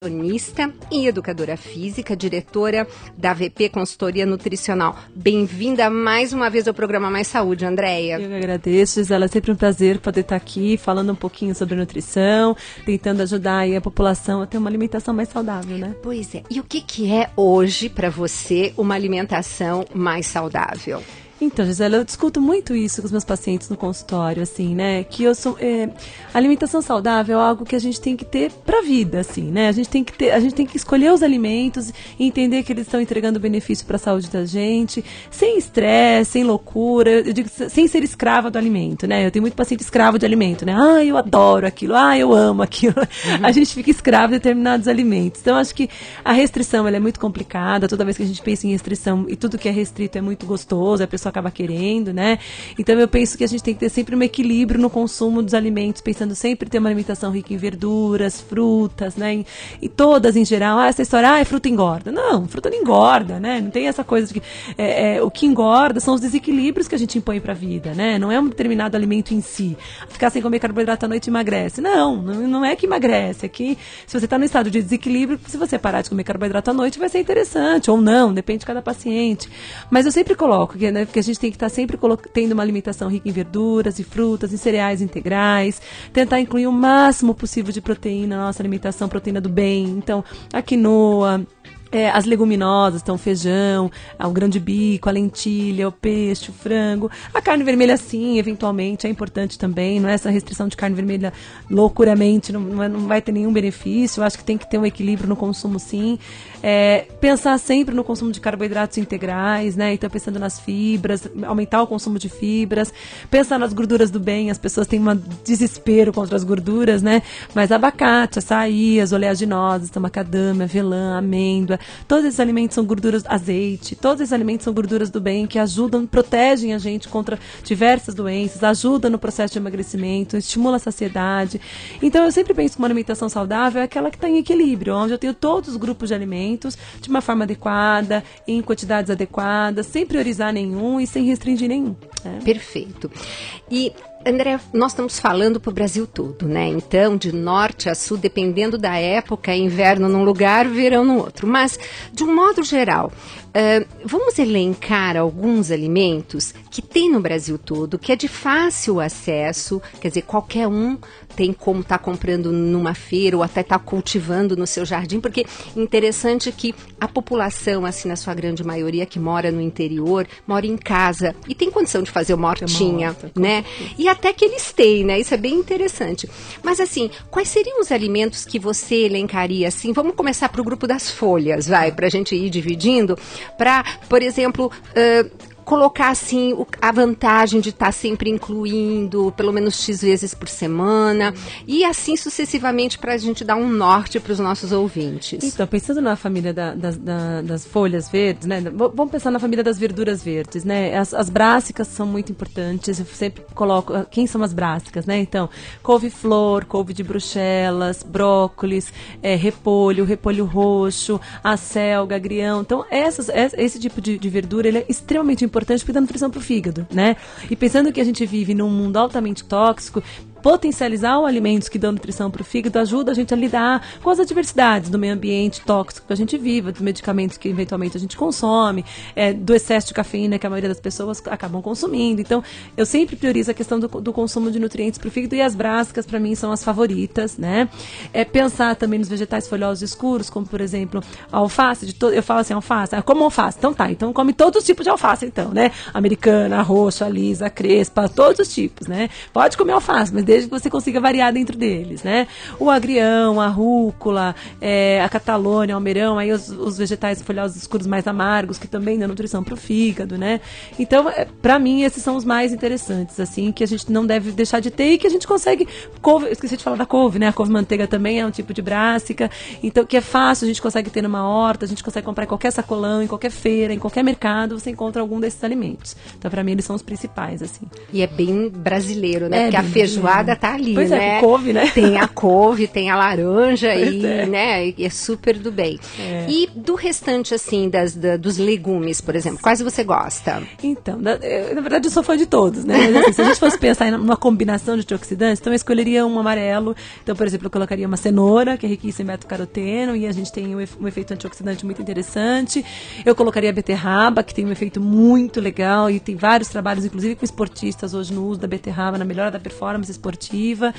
Nutricionista e educadora física, diretora da VP Consultoria Nutricional. Bem-vinda mais uma vez ao programa Mais Saúde, Andréia. Eu agradeço, Gisela. É sempre um prazer poder estar aqui falando um pouquinho sobre nutrição, tentando ajudar aí a população a ter uma alimentação mais saudável, né? Pois é. E o que é hoje para você uma alimentação mais saudável? Então, Gisela, eu discuto muito isso com os meus pacientes no consultório, assim, né? Que alimentação saudável é algo que a gente tem que ter pra vida, assim, né? A gente tem que escolher os alimentos e entender que eles estão entregando benefício para a saúde da gente, sem estresse, sem loucura, eu digo, sem ser escrava do alimento, né? Eu tenho muito paciente escravo de alimento, né? Ah, eu adoro aquilo, eu amo aquilo. A gente fica escravo de determinados alimentos. Então, acho que a restrição, ela é muito complicada. Toda vez que a gente pensa em restrição e tudo que é restrito é muito gostoso, a pessoa acaba querendo, né? Então eu penso que a gente tem que ter sempre um equilíbrio no consumo dos alimentos, pensando sempre em ter uma alimentação rica em verduras, frutas, né? E todas em geral, essa história, fruta engorda. Não, fruta não engorda, né? Não tem essa coisa de que o que engorda são os desequilíbrios que a gente impõe para a vida, né? Não é um determinado alimento em si. Ficar sem comer carboidrato à noite emagrece. Não é que emagrece, é que se você está no estado de desequilíbrio, se você parar de comer carboidrato à noite, vai ser interessante, ou não, depende de cada paciente. Mas eu sempre coloco que a gente tem que estar sempre tendo uma alimentação rica em verduras e frutas, em cereais integrais, tentar incluir o máximo possível de proteína na nossa alimentação, proteína do bem. Então, a quinoa, as leguminosas, então feijão, o grão de bico, a lentilha, o peixe, o frango. A carne vermelha, sim, eventualmente, é importante também. Não é essa restrição de carne vermelha loucuramente, não vai ter nenhum benefício. Eu acho que tem que ter um equilíbrio no consumo, sim. Pensar sempre no consumo de carboidratos integrais, né? Então, pensando nas fibras, aumentar o consumo de fibras. Pensar nas gorduras do bem, as pessoas têm um desespero contra as gorduras, né? Mas abacate, açaí, as oleaginosas, então macadâmia, avelã, amêndoa. Todos esses alimentos são gorduras, azeite, todos esses alimentos são gorduras do bem que ajudam, protegem a gente contra diversas doenças, ajudam no processo de emagrecimento, estimula a saciedade. Então eu sempre penso que uma alimentação saudável é aquela que está em equilíbrio, onde eu tenho todos os grupos de alimentos de uma forma adequada, em quantidades adequadas, sem priorizar nenhum e sem restringir nenhum. Perfeito. E André, nós estamos falando para o Brasil todo, né? Então, de norte a sul, dependendo da época, inverno num lugar, verão no outro. Mas, de um modo geral, vamos elencar alguns alimentos que tem no Brasil todo, que é de fácil acesso, quer dizer, qualquer um tem como estar comprando numa feira ou até estar cultivando no seu jardim, porque interessante que a população, assim, na sua grande maioria, que mora no interior, mora em casa e tem condição de fazer uma hortinha, né? E até que eles têm, né? Isso é bem interessante. Mas, assim, quais seriam os alimentos que você elencaria, assim? Vamos começar para o grupo das folhas, para a gente ir dividindo, para, por exemplo, colocar assim a vantagem de estar sempre incluindo pelo menos X vezes por semana e assim sucessivamente para a gente dar um norte para os nossos ouvintes. Então, pensando na família das folhas verdes, né? Vamos pensar na família das verduras verdes, né? As brássicas são muito importantes. Eu sempre coloco quem são as brássicas, né? Então, couve-flor, couve de Bruxelas, brócolis, repolho roxo, acelga, agrião. Então, esse tipo de verdura ele é extremamente importante porque dá nutrição para o fígado, né? E pensando que a gente vive num mundo altamente tóxico, potencializar os alimentos que dão nutrição para o fígado ajuda a gente a lidar com as adversidades do meio ambiente tóxico que a gente vive, dos medicamentos que eventualmente a gente consome, do excesso de cafeína que a maioria das pessoas acabam consumindo. Então, eu sempre priorizo a questão do consumo de nutrientes para o fígado e as brássicas, para mim, são as favoritas, né? Pensar também nos vegetais folhosos escuros, como, por exemplo, a alface, eu falo assim, alface, como alface? Então come todos os tipos de alface, então, né? Americana, a roxa, a lisa, a crespa, todos os tipos, né? Pode comer alface, mas desde que você consiga variar dentro deles, né? O agrião, a rúcula, a catalônia, o almeirão, aí os vegetais folhosos escuros mais amargos, que também dão nutrição para o fígado, né? Então, para mim, esses são os mais interessantes, assim, que a gente não deve deixar de ter e que a gente consegue... esqueci de falar da couve, né? A couve-manteiga também é um tipo de brássica, então, que é fácil, a gente consegue ter numa horta, a gente consegue comprar em qualquer sacolão, em qualquer feira, em qualquer mercado, você encontra algum desses alimentos. Então, para mim, eles são os principais, assim. E é bem brasileiro, né? Porque a feijoada salada tá ali, pois né? É, couve, né? Tem a couve, tem a laranja e, é. né, e é super do bem. E do restante, assim, dos legumes, por exemplo, quais você gosta? Então, na verdade eu sou fã de todos, né? Mas, assim, se a gente fosse pensar numa combinação de antioxidantes, então eu escolheria um amarelo. Então, por exemplo, eu colocaria uma cenoura, que é riquíssima em beta-caroteno, e a gente tem um efeito antioxidante muito interessante. Eu colocaria a beterraba, que tem um efeito muito legal, e tem vários trabalhos, inclusive com esportistas hoje no uso da beterraba, na melhora da performance esportiva.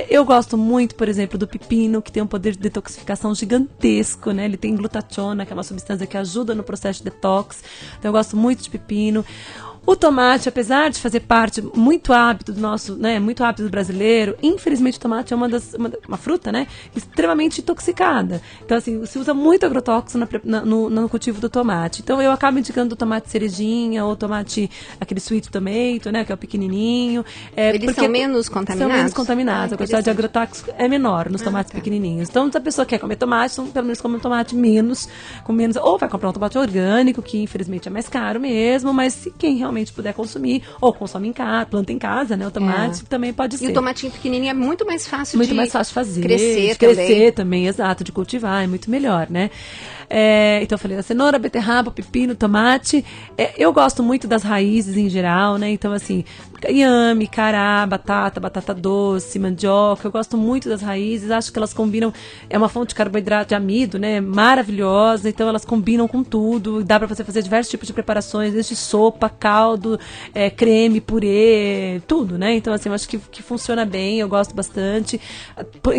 Eu gosto muito, por exemplo, do pepino, que tem um poder de detoxificação gigantesco, né? Ele tem glutationa, que é uma substância que ajuda no processo de detox. Então eu gosto muito de pepino. O tomate, apesar de fazer parte muito hábito do nosso, né, muito hábito do brasileiro, infelizmente o tomate é uma fruta, né, extremamente intoxicada. Então, assim, se usa muito agrotóxico no cultivo do tomate. Então, eu acabo indicando o tomate cerejinha ou tomate, aquele sweet tomato, né, que é o pequenininho. Eles são menos contaminados? São menos contaminados. A quantidade de agrotóxico é menor nos tomates pequenininhos. Então, se a pessoa quer comer tomate, então, pelo menos come um tomate com menos, ou vai comprar um tomate orgânico, que infelizmente é mais caro mesmo, mas se quem realmente puder consumir, ou consome em casa, planta em casa, né, o tomate também pode ser. E o tomatinho pequenininho é muito mais fácil muito mais fácil de fazer, crescer também, exato, de cultivar, é muito melhor, né? Então eu falei da cenoura, beterraba, pepino, tomate. Eu gosto muito das raízes em geral, né? Então, assim, inhame, cará, batata doce, mandioca. Eu gosto muito das raízes, acho que elas combinam, é uma fonte de carboidrato, de amido, né? Maravilhosa, então elas combinam com tudo. Dá pra você fazer diversos tipos de preparações, desde sopa, caldo, creme, purê, tudo, né? Então, assim, eu acho que funciona bem, eu gosto bastante.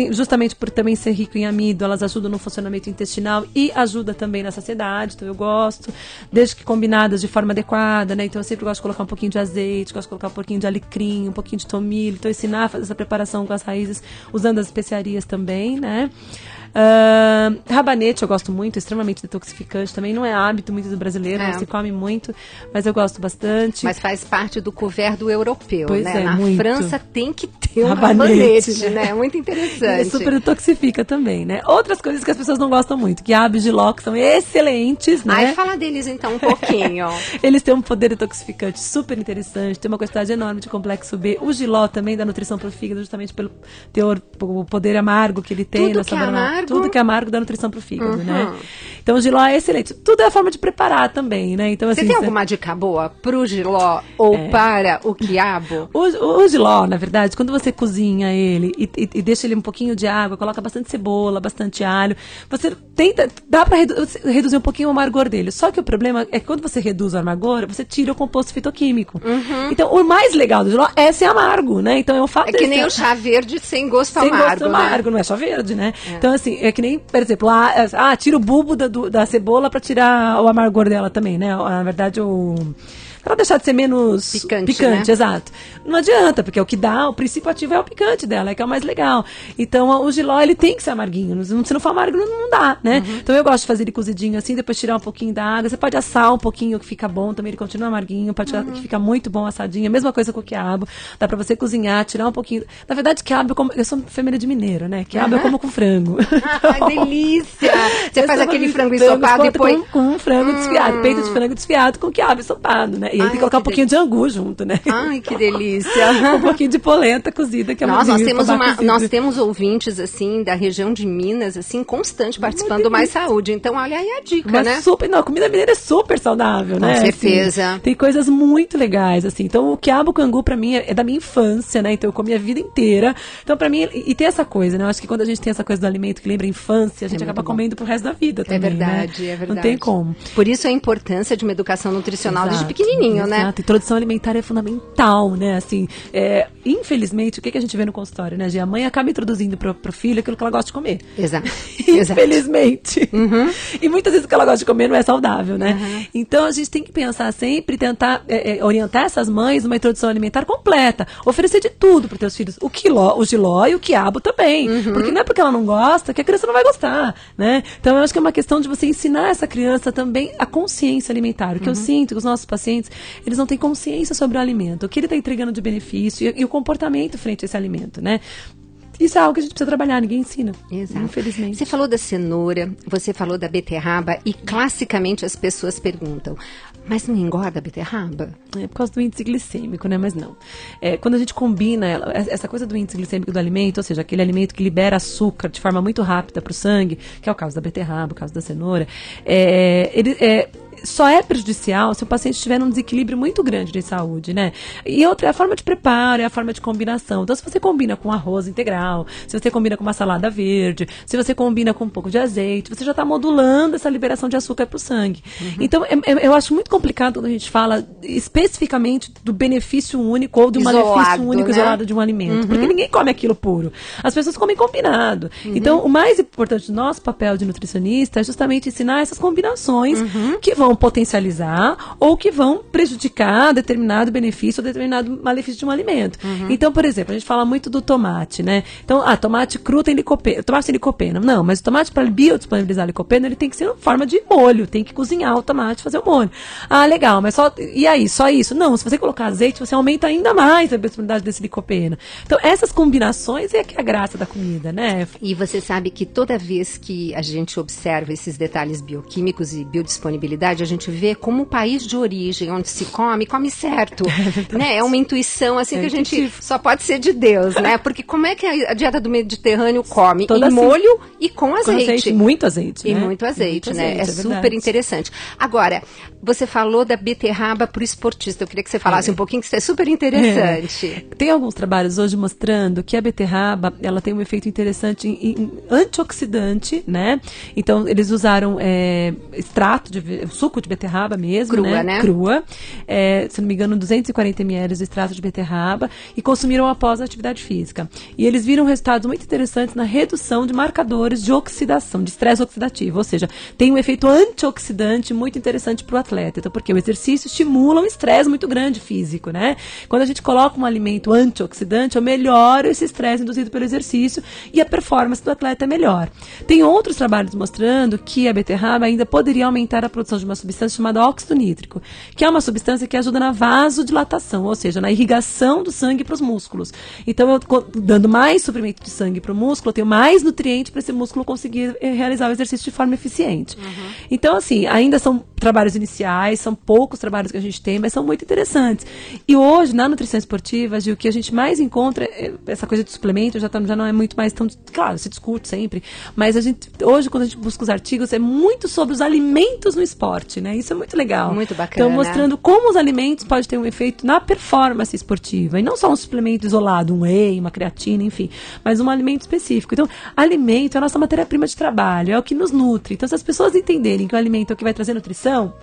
Justamente por também ser rico em amido, elas ajudam no funcionamento intestinal e ajudam também na saciedade, então eu gosto, desde que combinadas de forma adequada, né? Então eu sempre gosto de colocar um pouquinho de azeite, gosto de colocar um pouquinho de alecrim, um pouquinho de tomilho, então ensinar a fazer essa preparação com as raízes, usando as especiarias também, né? Rabanete eu gosto muito, extremamente detoxificante, também não é hábito muito do brasileiro, não se come muito, mas eu gosto bastante. Mas faz parte do couvert europeu, pois né? Na muito. França tem que ter um rabanete, né? Muito interessante. Super detoxifica também, né? Outras coisas que as pessoas não gostam muito, quiabo e jiló, que são excelentes, né? Ai, fala deles então um pouquinho. Eles têm um poder detoxificante super interessante, tem uma quantidade enorme de complexo B. O jiló também dá nutrição para o fígado, justamente pelo o poder amargo que ele tem. Tudo que é amargo. Tudo que é amargo dá nutrição para o fígado, né? Então o jiló é excelente. Tudo é a forma de preparar também, né? Então, assim, você tem alguma dica boa pro jiló ou para o quiabo? O jiló, na verdade, quando você cozinha ele e deixa ele um pouquinho de água, coloca bastante cebola, bastante alho, você dá para reduzir um pouquinho o amargor dele. Só que o problema é que quando você reduz o amargor, você tira o composto fitoquímico. Então, o mais legal do jiló é ser amargo, né? Então, é o fato que nem o chá verde sem gosto amargo, sem gosto amargo, né? Não é chá verde, né? Então, assim, é que nem, por exemplo, tira o bulbo da cebola para tirar o amargor dela também, né? Na verdade, para deixar de ser menos picante, né? Exato. Não adianta, porque é o que dá, o princípio ativo é o picante dela, que é o mais legal. Então, o jiló, ele tem que ser amarguinho. Se não for amargo, não dá, né? Então, eu gosto de fazer ele cozidinho assim, depois tirar um pouquinho da água. Você pode assar um pouquinho, que fica bom também, ele continua amarguinho, pode tirar, que fica muito bom assadinho. A mesma coisa com o quiabo. Dá pra você cozinhar, tirar um pouquinho. Na verdade, quiabo, eu sou família de mineiro, né? Quiabo eu como com frango. Ai, delícia! Você faz aquele frango ensopado e põe... Com frango desfiado, peito de frango desfiado com quiabo ensopado, né? E aí tem que colocar um pouquinho de angu junto, né? Ai, que delícia! Um pouquinho de polenta cozida, que é nós temos ouvintes, assim, da região de Minas, assim, constante participando do Mais Saúde. Então, olha aí a dica, né? A comida mineira é super saudável, né? Com certeza. Assim, tem coisas muito legais, assim. Então, o quiabo com angu, pra mim, é da minha infância, né? Então, eu comi a vida inteira. Então, pra mim, e tem essa coisa, né? Eu acho que quando a gente tem essa coisa do alimento que lembra a infância, a gente acaba comendo pro resto da vida também, É verdade, né? É verdade. Não tem como. Por isso a importância de uma educação nutricional desde pequenininho, né? Exato. Introdução alimentar é fundamental, né? Assim, infelizmente, o que a gente vê no consultório, né? A mãe acaba introduzindo pro filho aquilo que ela gosta de comer. Exato. Infelizmente. E muitas vezes o que ela gosta de comer não é saudável, né? Então, a gente tem que pensar sempre, tentar orientar essas mães numa introdução alimentar completa. Oferecer de tudo para os teus filhos. O jiló e o quiabo também. Porque não é porque ela não gosta que a criança não vai gostar, né? Então, eu acho que é uma questão de você ensinar essa criança também a consciência alimentar. O que eu sinto que os nossos pacientes, eles não têm consciência sobre o alimento. O que ele está entregando de benefício e o comportamento frente a esse alimento, né? Isso é algo que a gente precisa trabalhar, ninguém ensina. Exato. Infelizmente. Você falou da cenoura, você falou da beterraba e classicamente as pessoas perguntam, mas não engorda a beterraba? É por causa do índice glicêmico, né? Mas não. Quando a gente combina essa coisa do índice glicêmico do alimento, ou seja, aquele alimento que libera açúcar de forma muito rápida para o sangue, que é o caso da beterraba, o caso da cenoura, só é prejudicial se o paciente tiver um desequilíbrio muito grande de saúde, né? E outra é a forma de preparo, é a forma de combinação. Então, se você combina com arroz integral, se você combina com uma salada verde, se você combina com um pouco de azeite, você já está modulando essa liberação de açúcar para o sangue. Então, eu acho muito complicado quando a gente fala especificamente do benefício único ou de um malefício único, né? Isolado de um alimento. Porque ninguém come aquilo puro. As pessoas comem combinado. Então, o mais importante do nosso papel de nutricionista é justamente ensinar essas combinações que vão potencializar ou que vão prejudicar determinado benefício ou determinado malefício de um alimento. Então, por exemplo, a gente fala muito do tomate, né? Então, tomate cru tem licopeno. Tomate tem licopeno. Não, mas o tomate, para biodisponibilizar licopeno, ele tem que ser em forma de molho. Tem que cozinhar o tomate, fazer o molho. Ah, legal, mas e aí? Só isso? Não, se você colocar azeite, você aumenta ainda mais a biodisponibilidade desse licopeno. Então, essas combinações é que é a graça da comida, né? E você sabe que toda vez que a gente observa esses detalhes bioquímicos e biodisponibilidade, a gente vê como o país de origem, onde se come certo, né? É uma intuição assim que a gente só pode ser de Deus, né? Porque como é que a dieta do Mediterrâneo come? Toda em molho e com azeite. Muito azeite, E né? muito azeite, né? Azeite, é super interessante. Agora, você falou da beterraba para o esportista. Eu queria que você falasse um pouquinho, que isso é super interessante. Tem alguns trabalhos hoje mostrando que a beterraba, ela tem um efeito interessante em antioxidante, né? Então, eles usaram extrato de suco de beterraba mesmo, crua, né? Crua. Se não me engano, 240 ml de extrato de beterraba e consumiram após a atividade física. E eles viram resultados muito interessantes na redução de marcadores de oxidação, de estresse oxidativo. Ou seja, tem um efeito antioxidante muito interessante para o atleta. Então, porque o exercício estimula um estresse muito grande físico, né? Quando a gente coloca um alimento antioxidante, eu melhoro esse estresse induzido pelo exercício e a performance do atleta é melhor. Tem outros trabalhos mostrando que a beterraba ainda poderia aumentar a produção de uma substância chamada óxido nítrico, que é uma substância que ajuda na vasodilatação, ou seja, na irrigação do sangue para os músculos. Então, eu dando mais suprimento de sangue para o músculo, eu tenho mais nutriente para esse músculo conseguir realizar o exercício de forma eficiente. Então, assim, ainda são trabalhos iniciais, são poucos trabalhos que a gente tem, mas são muito interessantes. E hoje, na nutrição esportiva, Gil, o que a gente mais encontra, essa coisa de suplemento, já não é muito mais tão... Claro, se discute sempre, mas hoje, quando a gente busca os artigos, é muito sobre os alimentos no esporte, né? Isso é muito legal. Muito bacana. Então, mostrando como os alimentos podem ter um efeito na performance esportiva. E não só um suplemento isolado, um whey, uma creatina, enfim, mas um alimento específico. Então, alimento é a nossa matéria-prima de trabalho, é o que nos nutre. Então, se as pessoas entenderem que o alimento é o que vai trazer nutrição,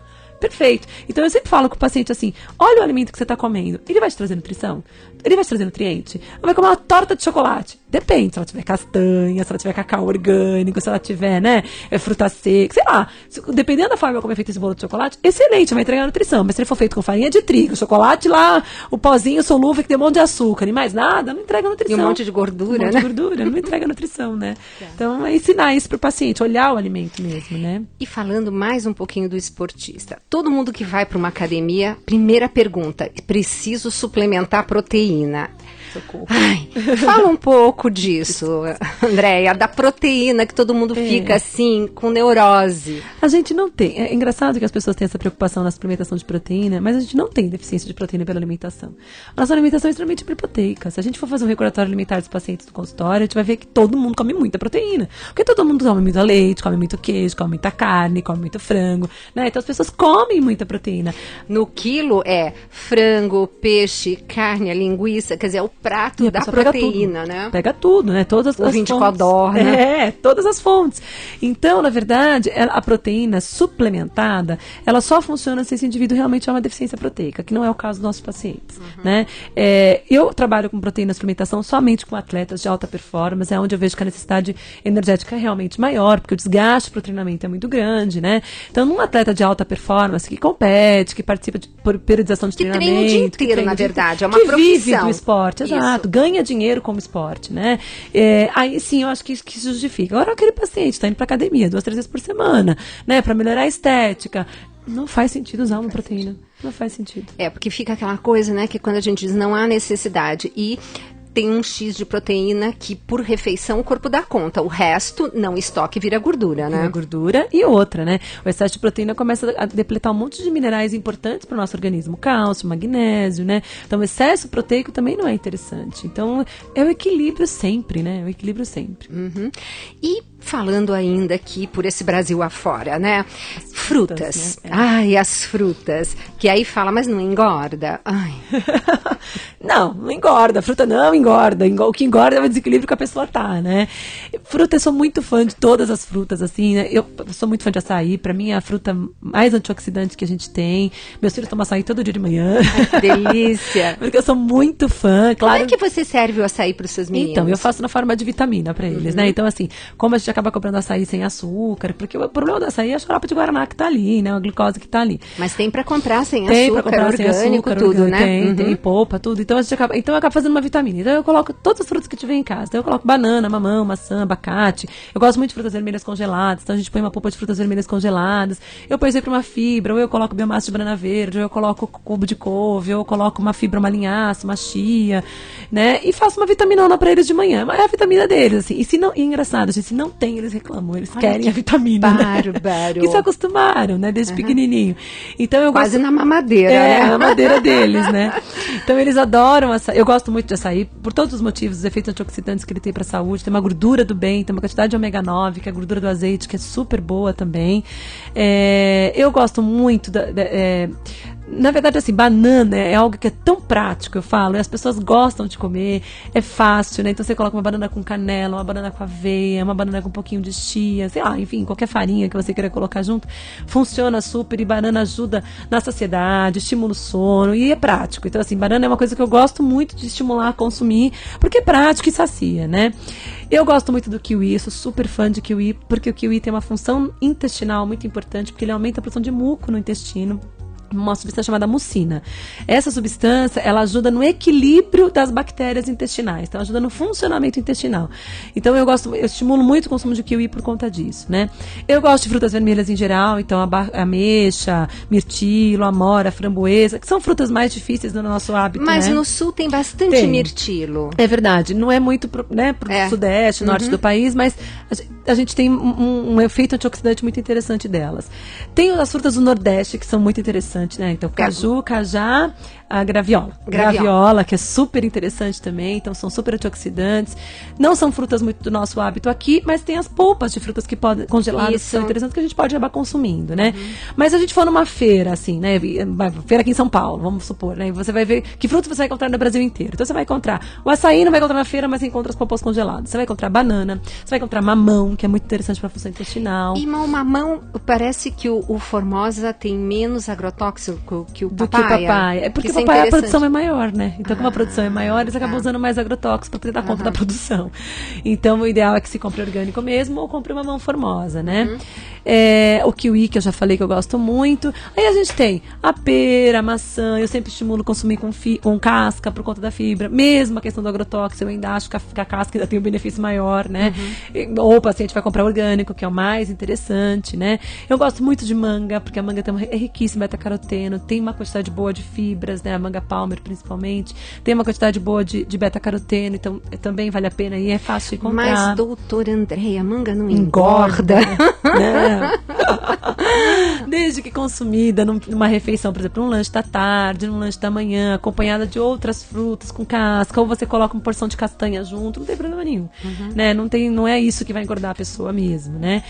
perfeito. Então, eu sempre falo com o paciente assim, olha o alimento que você está comendo, ele vai te trazer nutrição? Ele vai te trazer nutriente? Ou vai comer uma torta de chocolate? Depende, se ela tiver castanha, se ela tiver cacau orgânico, se ela tiver, né, fruta seca, sei lá. Dependendo da forma como é feito esse bolo de chocolate, excelente, vai entregar nutrição. Mas se ele for feito com farinha de trigo, chocolate lá, o pozinho solúvel que tem um monte de açúcar e mais nada, não entrega nutrição. E um monte de gordura, né? Um monte de gordura, não entrega nutrição, né? Então, é ensinar isso pro paciente, olhar o alimento mesmo, né? E falando mais um pouquinho do esportista. Todo mundo que vai para uma academia, primeira pergunta, preciso suplementar proteína. Socorro. Ai, fala um pouco disso, Andréia, da proteína que todo mundo fica assim, com neurose. A gente não tem. É engraçado que as pessoas têm essa preocupação na suplementação de proteína, mas a gente não tem deficiência de proteína pela alimentação. A nossa alimentação é extremamente hiperproteica. Se a gente for fazer um recordatório alimentar dos pacientes do consultório, a gente vai ver que todo mundo come muita proteína. Porque todo mundo come muito leite, come muito queijo, come muita carne, come muito frango, né? Então as pessoas comem muita proteína. No quilo é frango, peixe, carne, linguiça, quer dizer, é o prato da proteína, né? Pega tudo, né? Todas as fontes. De codorna. Todas as fontes. Então, na verdade, a proteína suplementada, ela só funciona se esse indivíduo realmente tiver uma deficiência proteica, que não é o caso dos nossos pacientes, né? Eu trabalho com proteína suplementação somente com atletas de alta performance, é onde eu vejo que a necessidade energética é realmente maior, porque o desgaste para o treinamento é muito grande, né? Então, num atleta de alta performance que compete, que participa de periodização de treinamento, treina o dia inteiro, na verdade, é uma profissão. Que vive do esporte, exato, ganha dinheiro como esporte, né? Aí sim, eu acho que isso justifica. Agora, aquele paciente está indo para academia 2, 3 vezes por semana, né? Para melhorar a estética. Não faz sentido usar uma proteína. Não faz sentido. Porque fica aquela coisa, né? Que quando a gente diz não há necessidade. E tem um X de proteína que por refeição o corpo dá conta. O resto não estoque e vira gordura, né? Vira gordura e outra, né? O excesso de proteína começa a depletar um monte de minerais importantes para o nosso organismo. Cálcio, magnésio, né? Então o excesso proteico também não é interessante. Então é o equilíbrio sempre, né? É o equilíbrio sempre. Uhum. E falando ainda aqui por esse Brasil afora, né? Frutas. Né? Ai, as frutas. Que aí fala, mas não engorda. Ai. Não engorda. Fruta não engorda. O que engorda é o desequilíbrio que a pessoa tá, né? Fruta, eu sou muito fã de todas as frutas, assim, né? Eu sou muito fã de açaí. Pra mim é a fruta mais antioxidante que a gente tem. Meus filhos tomam açaí todo dia de manhã. Ai, que delícia. Porque eu sou muito fã. Claro. Como é que você serve o açaí pros seus meninos? Então, eu faço na forma de vitamina pra eles, né? Então, assim, como a gente acaba comprando açaí sem açúcar, porque o problema do açaí é a xarope de guaraná que tá ali, né? A glicose que tá ali. Mas tem pra comprar sem Tem açúcar, pra comprar orgânico, sem açúcar, tudo, orgânico, né? Tem polpa, tudo. Então, eu acabo fazendo uma vitamina. Então, eu coloco todas as frutas que tiver em casa. Então, eu coloco banana, mamão, maçã, abacate. Eu gosto muito de frutas vermelhas congeladas. Então, a gente põe uma polpa de frutas vermelhas congeladas. Eu ponho sempre uma fibra, ou eu coloco biomassa de banana verde, ou eu coloco cubo de couve, ou eu coloco uma fibra, uma linhaça, uma chia, né? E faço uma vitaminona pra eles de manhã. Mas é a vitamina deles, assim. E engraçado, gente, se não tem, eles reclamam. Eles querem a vitamina, bárbaro. Né? Que se acostumaram, né? Desde pequenininho. Então, eu Quase gosto... na mamadeira, né? a mamadeira deles, né? Então, eles adoram açaí. Eu gosto muito de açaí, por todos os motivos, os efeitos antioxidantes que ele tem pra saúde. Tem uma gordura do bem, tem uma quantidade de ômega 9, que é a gordura do azeite, que é super boa também. Eu gosto muito na verdade, assim, banana é algo que é tão prático, eu falo, e as pessoas gostam de comer, é fácil, né? Então você coloca uma banana com canela, uma banana com aveia, uma banana com um pouquinho de chia, sei lá, enfim, qualquer farinha que você queira colocar junto, funciona super, e banana ajuda na saciedade, estimula o sono, e é prático. Então, assim, banana é uma coisa que eu gosto muito de estimular a consumir, porque é prático e sacia, né? Eu gosto muito do kiwi, sou super fã de kiwi, porque o kiwi tem uma função intestinal muito importante, porque ele aumenta a produção de muco no intestino, uma substância chamada mucina. Essa substância, ela ajuda no equilíbrio das bactérias intestinais, então ajuda no funcionamento intestinal. Então eu estimulo muito o consumo de kiwi por conta disso, né? Eu gosto de frutas vermelhas em geral, então ameixa, mirtilo, amora, framboesa, que são frutas mais difíceis no nosso hábito, Mas né? no sul tem bastante mirtilo. É verdade, não é muito pro sudeste, norte do país, mas a gente tem um efeito antioxidante muito interessante delas. Tem as frutas do nordeste que são muito interessantes, né? Então, caju, cajá, a graviola. Graviola, que é super interessante também, então são super antioxidantes. Não são frutas muito do nosso hábito aqui, mas tem as polpas de frutas que podem congeladas, que são interessantes, que a gente pode acabar consumindo, né? Mas a gente for numa feira, assim, né? Feira aqui em São Paulo, vamos supor, né? Você vai ver que frutas você vai encontrar no Brasil inteiro. Então você vai encontrar o açaí, não vai encontrar na feira, mas encontra as polpas congeladas. Você vai encontrar banana, você vai encontrar mamão, que é muito interessante para a função intestinal. E o mamão, parece que o Formosa tem menos agrotóxico que o papaya. É porque o papaya a produção é maior, né? Então, como a produção é maior, eles acabam usando mais agrotóxicos para poder dar conta da produção. Então, o ideal é que se compre orgânico mesmo ou compre uma mamão Formosa, né? O kiwi, que eu já falei que eu gosto muito. Aí a gente tem a pera, a maçã. Eu sempre estimulo consumir com casca por conta da fibra. Mesmo a questão do agrotóxico, eu ainda acho que a casca ainda tem um benefício maior, né? Ou o paciente vai comprar orgânico, que é o mais interessante, né? Eu gosto muito de manga, porque a manga é riquíssima em beta-caroteno, tem uma quantidade boa de fibras, né? A manga palmer, principalmente. Tem uma quantidade boa de beta-caroteno, então também vale a pena e é fácil de encontrar. Mas, doutora Andréia, a manga não engorda. Né? Desde que consumida numa refeição, por exemplo, num lanche da tarde, num lanche da manhã, acompanhada de outras frutas com casca, ou você coloca uma porção de castanha junto, não tem problema nenhum, né? Não é isso que vai engordar a pessoa mesmo, né?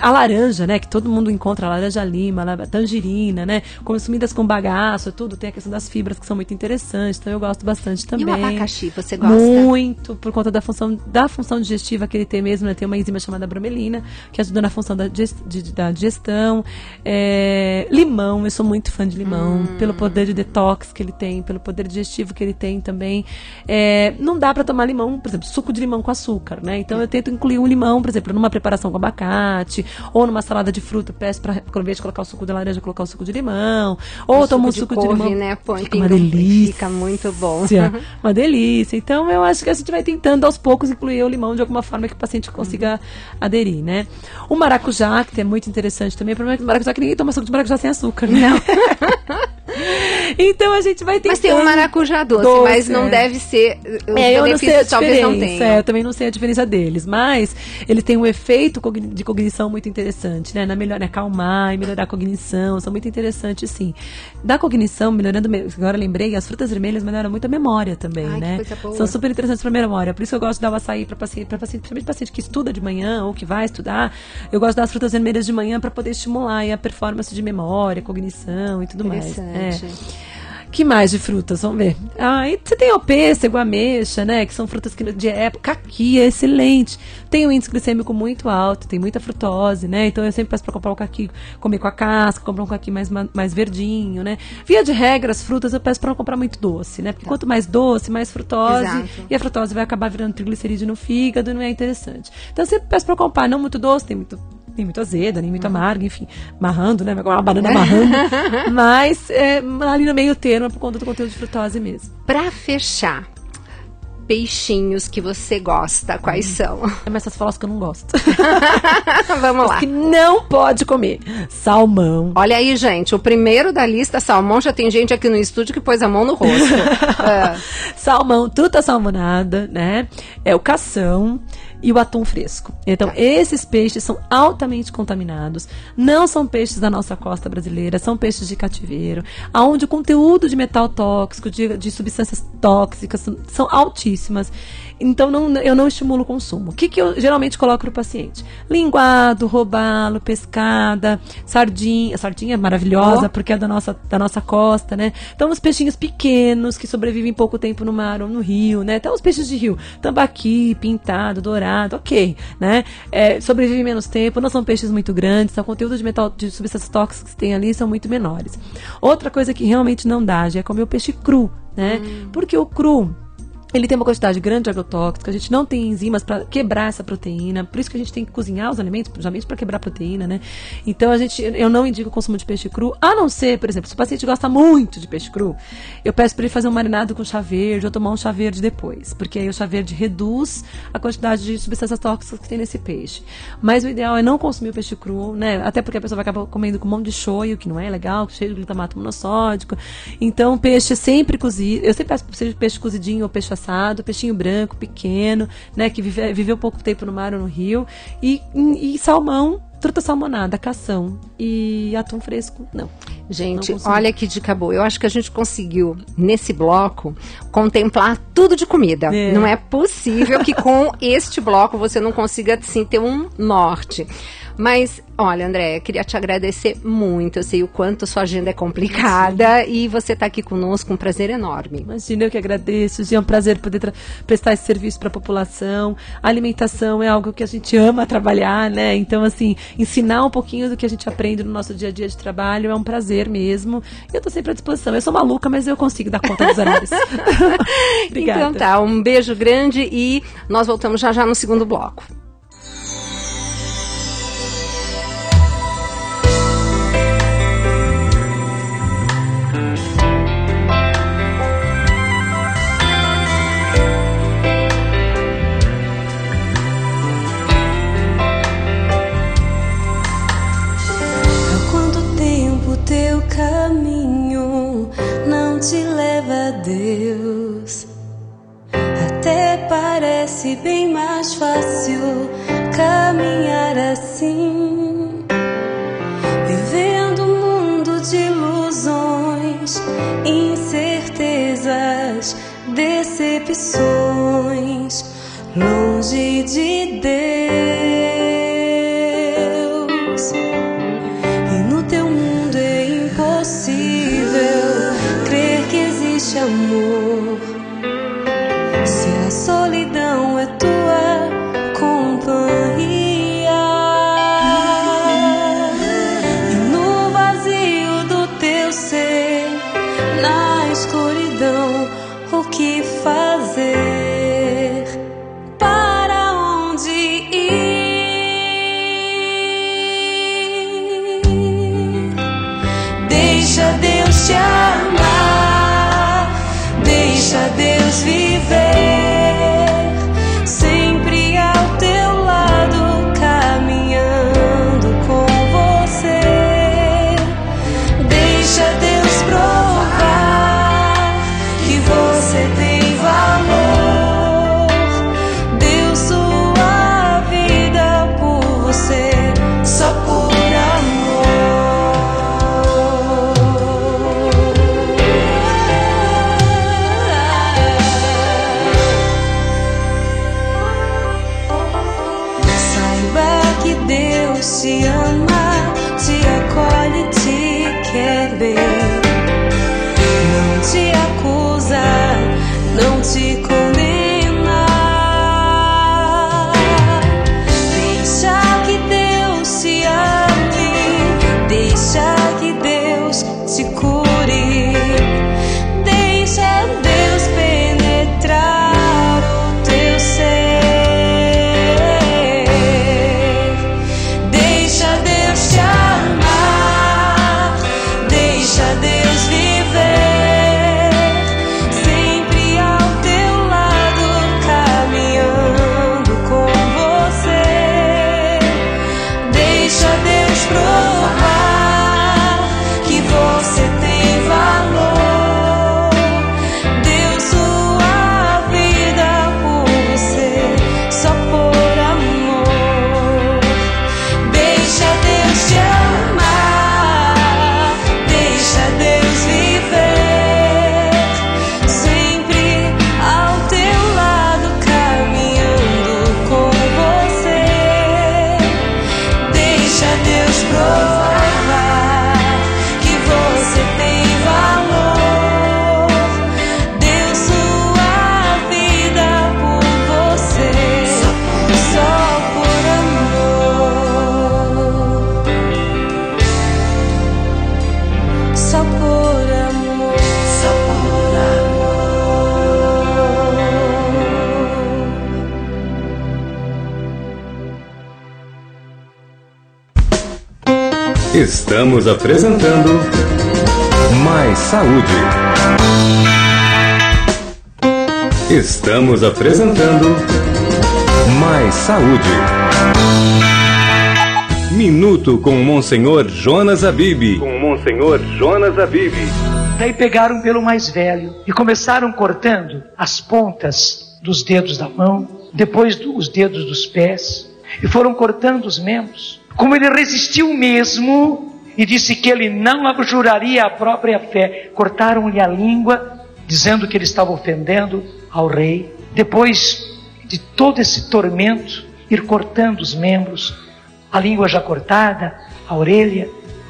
A laranja, né? Que todo mundo encontra, a laranja lima, a tangerina, né? Consumidas com bagaço, tudo, tem a questão das fibras que são muito interessantes, então eu gosto bastante também. E o abacaxi, você gosta? Muito, por conta da função digestiva que ele tem mesmo, né? Tem uma enzima chamada bromelina, que ajuda na função da digestão. Limão, eu sou muito fã de limão, pelo poder de detox que ele tem, pelo poder digestivo que ele tem também. Não dá pra tomar limão, por exemplo, suco de limão com açúcar, né? Então eu tento incluir um limão, por exemplo, numa preparação com abacate, ou numa salada de fruta, peço pra, ao invés de colocar o suco de laranja, colocar o suco de limão, ou tomo um suco de limão. Né? Põe Fica uma delícia. Fica muito bom. Uma delícia. Então eu acho que a gente vai tentando aos poucos incluir o limão de alguma forma que o paciente consiga aderir, né? O maracujá, que é muito interessante também. O problema é que o maracujá, que ninguém toma suco de maracujá sem açúcar, né? Então a gente vai ter. Mas tem um maracujá doce, mas não deve ser. Eu não sei a talvez não tenha. Eu também não sei a diferença deles, mas ele tem um efeito de cognição muito interessante, né? Acalmar e melhorar a cognição, são muito interessantes, sim. Da cognição, melhorando, agora lembrei, as frutas vermelhas melhoram muito a memória também, né? Que coisa boa. São super interessantes para a memória, por isso eu gosto de dar o açaí para paciente, principalmente paciente que estuda de manhã ou que vai estudar, eu gosto de dar as frutas vermelhas de manhã para poder estimular aí a performance de memória, cognição e tudo mais. Que mais de frutas? Vamos ver. E você tem o pêssego, a ameixa, né? Que são frutas de época. Caqui é excelente. Tem um índice glicêmico muito alto, tem muita frutose, né? Então eu sempre peço para comprar o caqui, comer com a casca, comprar um caqui mais verdinho, né? Via de regra, as frutas eu peço para não comprar muito doce, né? Porque quanto mais doce, mais frutose. Exato. E a frutose vai acabar virando triglicerídeo no fígado, não é interessante. Então eu sempre peço para comprar, não muito doce, nem muito azeda, nem muito amarga, enfim, marrando, né? Uma banana marrando, mas ali no meio termo é por conta do conteúdo de frutose mesmo. Pra fechar, peixinhos que você gosta, quais são? É mais fácil falar os que eu não gosto. Vamos lá. Os que não pode comer. Salmão. Olha aí, gente, o primeiro da lista, salmão, já tem gente aqui no estúdio que pôs a mão no rosto. Salmão, truta salmonada, né? É o cação e o atum fresco. Então, esses peixes são altamente contaminados, não são peixes da nossa costa brasileira, são peixes de cativeiro, onde o conteúdo de metal tóxico, de substâncias tóxicas são altíssimas. Então, eu não estimulo o consumo. O que eu geralmente coloco para o paciente? Linguado, robalo, pescada, sardinha. Sardinha é maravilhosa, porque é da nossa costa, né? Então, os peixinhos pequenos, que sobrevivem pouco tempo no mar ou no rio, né? Então, os peixes de rio, tambaqui, pintado, dourado, ok, né? Sobrevivem menos tempo, não são peixes muito grandes, o conteúdo de metal, de substâncias tóxicas que tem ali são muito menores. Outra coisa que realmente não dá, já é comer o peixe cru, né? Porque o cru, ele tem uma quantidade grande de agrotóxico, a gente não tem enzimas para quebrar essa proteína, por isso que a gente tem que cozinhar os alimentos, justamente para quebrar a proteína, né? Então eu não indico o consumo de peixe cru, a não ser, por exemplo, se o paciente gosta muito de peixe cru, eu peço para ele fazer um marinado com chá verde ou tomar um chá verde depois, porque aí o chá verde reduz a quantidade de substâncias tóxicas que tem nesse peixe. Mas o ideal é não consumir o peixe cru, né? Até porque a pessoa vai acabar comendo com um monte de shoyu, que não é legal, cheio de glutamato monossódico. Então, peixe sempre cozido, eu sempre peço seja peixe cozidinho ou peixe assado, peixinho branco, pequeno, né, que viveu pouco tempo no mar ou no rio, e salmão, truta salmonada, cação e atum fresco, não. Gente, olha que dica boa. Eu acho que a gente conseguiu, nesse bloco, contemplar tudo de comida. Não é possível que com este bloco você não consiga, assim, ter um norte. Mas, olha, Andréia, queria te agradecer muito. Eu sei o quanto sua agenda é complicada e você está aqui conosco, um prazer enorme. Imagina, eu que agradeço. É um prazer poder prestar esse serviço para a população. A alimentação é algo que a gente ama trabalhar, né? Então, assim, ensinar um pouquinho do que a gente aprende no nosso dia a dia de trabalho é um prazer mesmo. E eu estou sempre à disposição. Eu sou maluca, mas eu consigo dar conta dos horários. Obrigada. Então tá, um beijo grande e nós voltamos já no segundo bloco. Teu caminho não te leva a Deus. Até parece bem mais fácil caminhar assim, vivendo um mundo de ilusões, incertezas, decepções, longe de Deus. E no teu mundo é impossível crer que existe amor, se a solidão é tua companhia. E no vazio do teu ser, na escuridão, o que fazer? Para onde ir? Deixa Deus te amar, deixa Deus viver, sempre ao teu lado, caminhando com você. Deixa Deus provar Deus te ama, te acolhe, te quer bem. Não te acusa, não te condena. Deixa que Deus te ame, deixa que Deus te cure. Deixa Deus penetrar o teu ser. Deixa Deus te amar, deixa Deus viver sempre ao teu lado, caminhando com você. Deixa Deus provar que você tem valor. Deu sua vida por você, só por amor. Deixa Deus te amar, deixa Deus viver sempre ao teu lado, caminhando com você. Deixa Deus provar que você tem valor. Deu sua vida por você, só por amor. Só por amor. Só por amor. Estamos apresentando Mais Saúde. Estamos apresentando Mais Saúde. Minuto com Monsenhor Jonas Abib. Daí pegaram pelo mais velho e começaram cortando as pontas dos dedos da mão, depois os dedos dos pés, e foram cortando os membros. Como ele resistiu mesmo e disse que ele não abjuraria a própria fé, cortaram-lhe a língua, dizendo que ele estava ofendendo ao rei. Depois de todo esse tormento, ir cortando os membros, a língua já cortada, a orelha,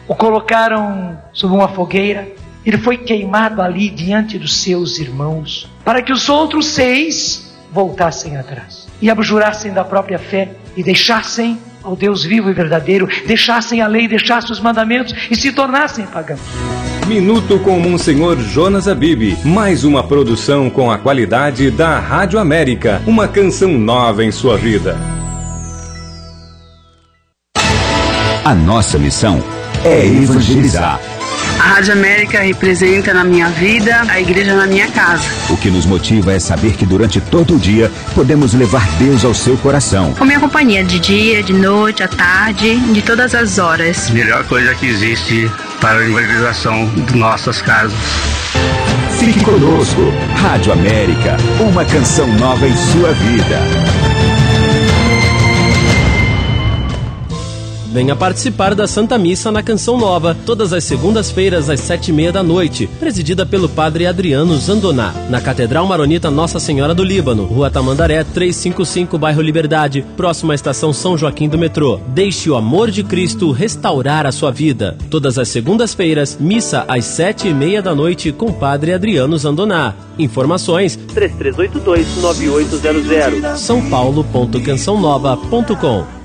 o colocaram sobre uma fogueira. Ele foi queimado ali diante dos seus irmãos, para que os outros 6 voltassem atrás e abjurassem da própria fé e deixassem ao Deus vivo e verdadeiro, deixassem a lei, deixassem os mandamentos e se tornassem pagãos. Minuto com Monsenhor Jonas Abib. Mais uma produção com a qualidade da Rádio América. Uma canção nova em sua vida. A nossa missão é evangelizar. A Rádio América representa na minha vida a igreja na minha casa. O que nos motiva é saber que durante todo o dia podemos levar Deus ao seu coração. Com minha companhia de dia, de noite, à tarde, de todas as horas. A melhor coisa que existe para a evangelização de nossas casas. Fique conosco. Rádio América, uma canção nova em sua vida. Venha participar da Santa Missa na Canção Nova, todas as segundas-feiras às 7h30 da noite, presidida pelo Padre Adriano Zandoná, na Catedral Maronita Nossa Senhora do Líbano, Rua Tamandaré, 355, bairro Liberdade, próximo à estação São Joaquim do metrô. Deixe o amor de Cristo restaurar a sua vida. Todas as segundas-feiras, missa às 7h30 da noite com Padre Adriano Zandoná. Informações 3382-9800, sãopaulo.cançãonova.com.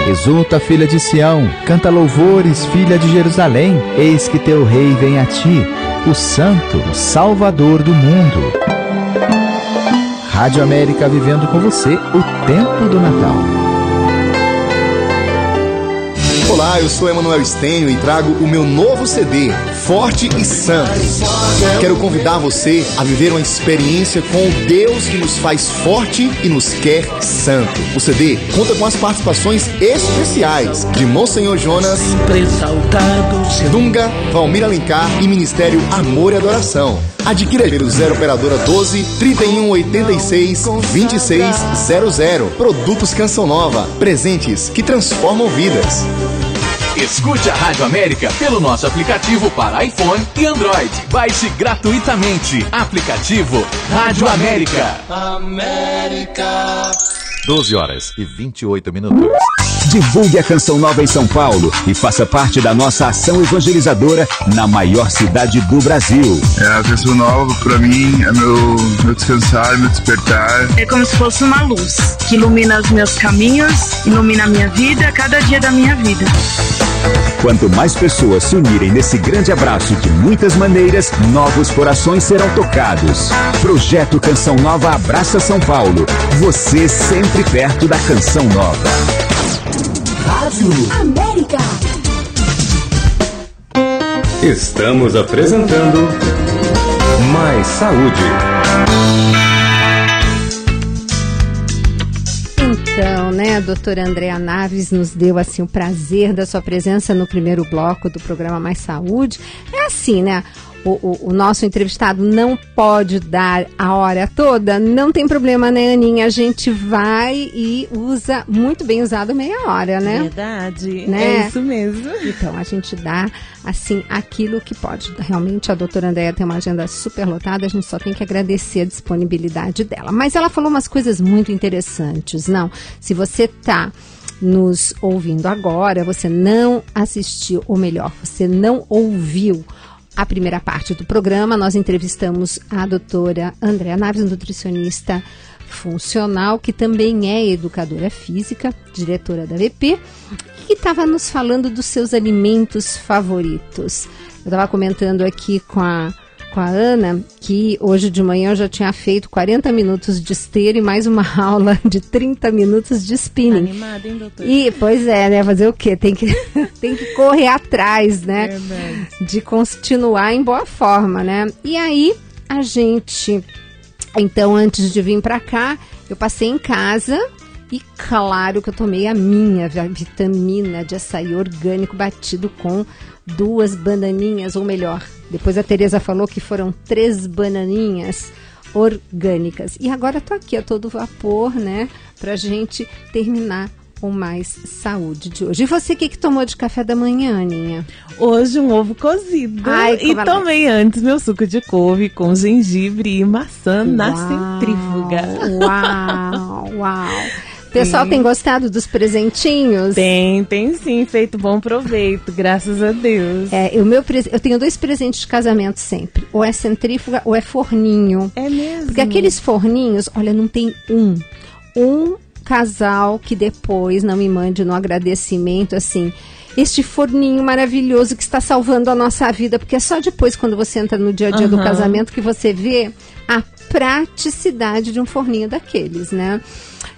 Exulta, filha de Sião, canta louvores, filha de Jerusalém, eis que teu rei vem a ti, o Santo, o Salvador do mundo. Rádio América, vivendo com você o tempo do Natal. Olá, eu sou Emanuel Stênio e trago o meu novo CD, Forte e Santo. Quero convidar você a viver uma experiência com o Deus que nos faz forte e nos quer santo. O CD conta com as participações especiais de Monsenhor Jonas, Dunga, Valmir Alencar e Ministério Amor e Adoração. Adquira pelo 0 Operadora 12 31 86 2600. Produtos Canção Nova. Presentes que transformam vidas. Escute a Rádio América pelo nosso aplicativo para iPhone e Android. Baixe gratuitamente. Aplicativo Rádio América. 12h28. Divulgue a Canção Nova em São Paulo e faça parte da nossa ação evangelizadora na maior cidade do Brasil. A Canção Nova, pra mim, é meu descansar, meu despertar. É como se fosse uma luz que ilumina os meus caminhos, ilumina a minha vida, cada dia da minha vida. Quanto mais pessoas se unirem nesse grande abraço de muitas maneiras, novos corações serão tocados. Projeto Canção Nova abraça São Paulo. Você sempre perto da Canção Nova. Rádio América. Estamos apresentando Mais Saúde. Então, né, a doutora Andréa Naves nos deu, assim, o prazer da sua presença no primeiro bloco do programa Mais Saúde. É assim, né, o nosso entrevistado não pode dar a hora toda, não tem problema, né, Aninha? A gente vai e usa, muito bem usado, meia hora, né? Verdade, né? É isso mesmo. Então, a gente dá, assim, aquilo que pode. Realmente, a doutora Andréa tem uma agenda super lotada, a gente só tem que agradecer a disponibilidade dela. Mas ela falou umas coisas muito interessantes, não? Se você tá nos ouvindo agora, você não assistiu, ou melhor, você não ouviu a primeira parte do programa, nós entrevistamos a doutora Andréa Naves, nutricionista funcional, que também é educadora física, diretora da VP, que estava nos falando dos seus alimentos favoritos. Eu estava comentando aqui com a Ana, que hoje de manhã eu já tinha feito 40 minutos de esteira e mais uma aula de 30 minutos de spinning. Animada, hein, doutor? E, pois é, né, fazer o quê? Tem que correr atrás, né? Verdade. De continuar em boa forma, né? E aí, a gente, então, antes de vir pra cá, eu passei em casa e claro que eu tomei a minha vitamina de açaí orgânico batido com 2 bananinhas, ou melhor, depois a Tereza falou que foram 3 bananinhas orgânicas. E agora tô aqui a todo vapor, né, pra gente terminar o Mais Saúde de hoje. E você, o que tomou de café da manhã, Aninha? Hoje um ovo cozido. Ai, e tomei antes meu suco de couve com gengibre e maçã na centrífuga. Uau! O pessoal tem gostado dos presentinhos? Tem sim, feito bom proveito, graças a Deus. Eu tenho 2 presentes de casamento sempre, ou é centrífuga ou é forninho. É mesmo? Porque aqueles forninhos, olha, não tem um casal que depois não me mande no agradecimento, assim, este forninho maravilhoso que está salvando a nossa vida, porque é só depois, quando você entra no dia a dia do casamento, que você vê a praticidade de um forninho daqueles, né?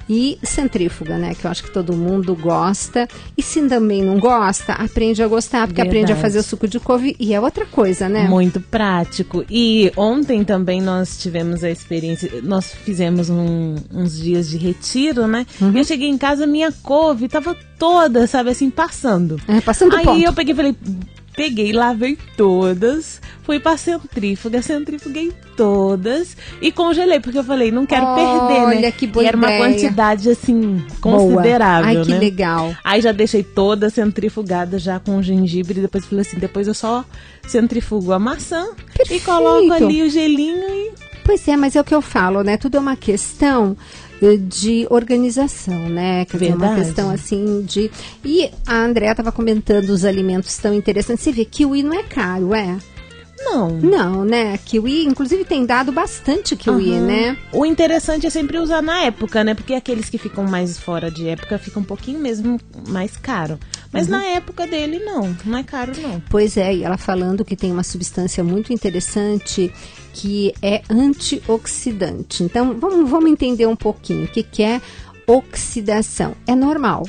E centrífuga, né? Que eu acho que todo mundo gosta. E se também não gosta, aprende a gostar, porque aprende a fazer o suco de couve. E é outra coisa, né? Muito prático. E ontem também nós tivemos a experiência, nós fizemos uns dias de retiro, né? E eu cheguei em casa, minha couve tava toda, sabe, assim, passando. Passando Aí eu peguei, lavei todas, fui pra centrífuga, centrifuguei todas e congelei, porque eu falei, não quero perder, né? Olha, que boa E era uma ideia. quantidade, assim, considerável, Ai, que né? legal. Aí já deixei toda centrifugada já com gengibre, depois falei assim, depois eu só centrifugo a maçã e coloco ali o gelinho e... Pois é, mas é o que eu falo, né? Tudo é uma questão de organização, né? Quer dizer, uma questão assim de... E a Andréa estava comentando os alimentos tão interessantes. Você vê, kiwi não é caro, é? Não, né? Kiwi, inclusive, tem dado bastante kiwi, né? O interessante é sempre usar na época, né? Porque aqueles que ficam mais fora de época ficam um pouquinho mesmo mais caro. Mas na época dele, não é caro, não. Pois é, e ela falando que tem uma substância muito interessante que é antioxidante. Então, vamos entender um pouquinho o que é oxidação. É normal,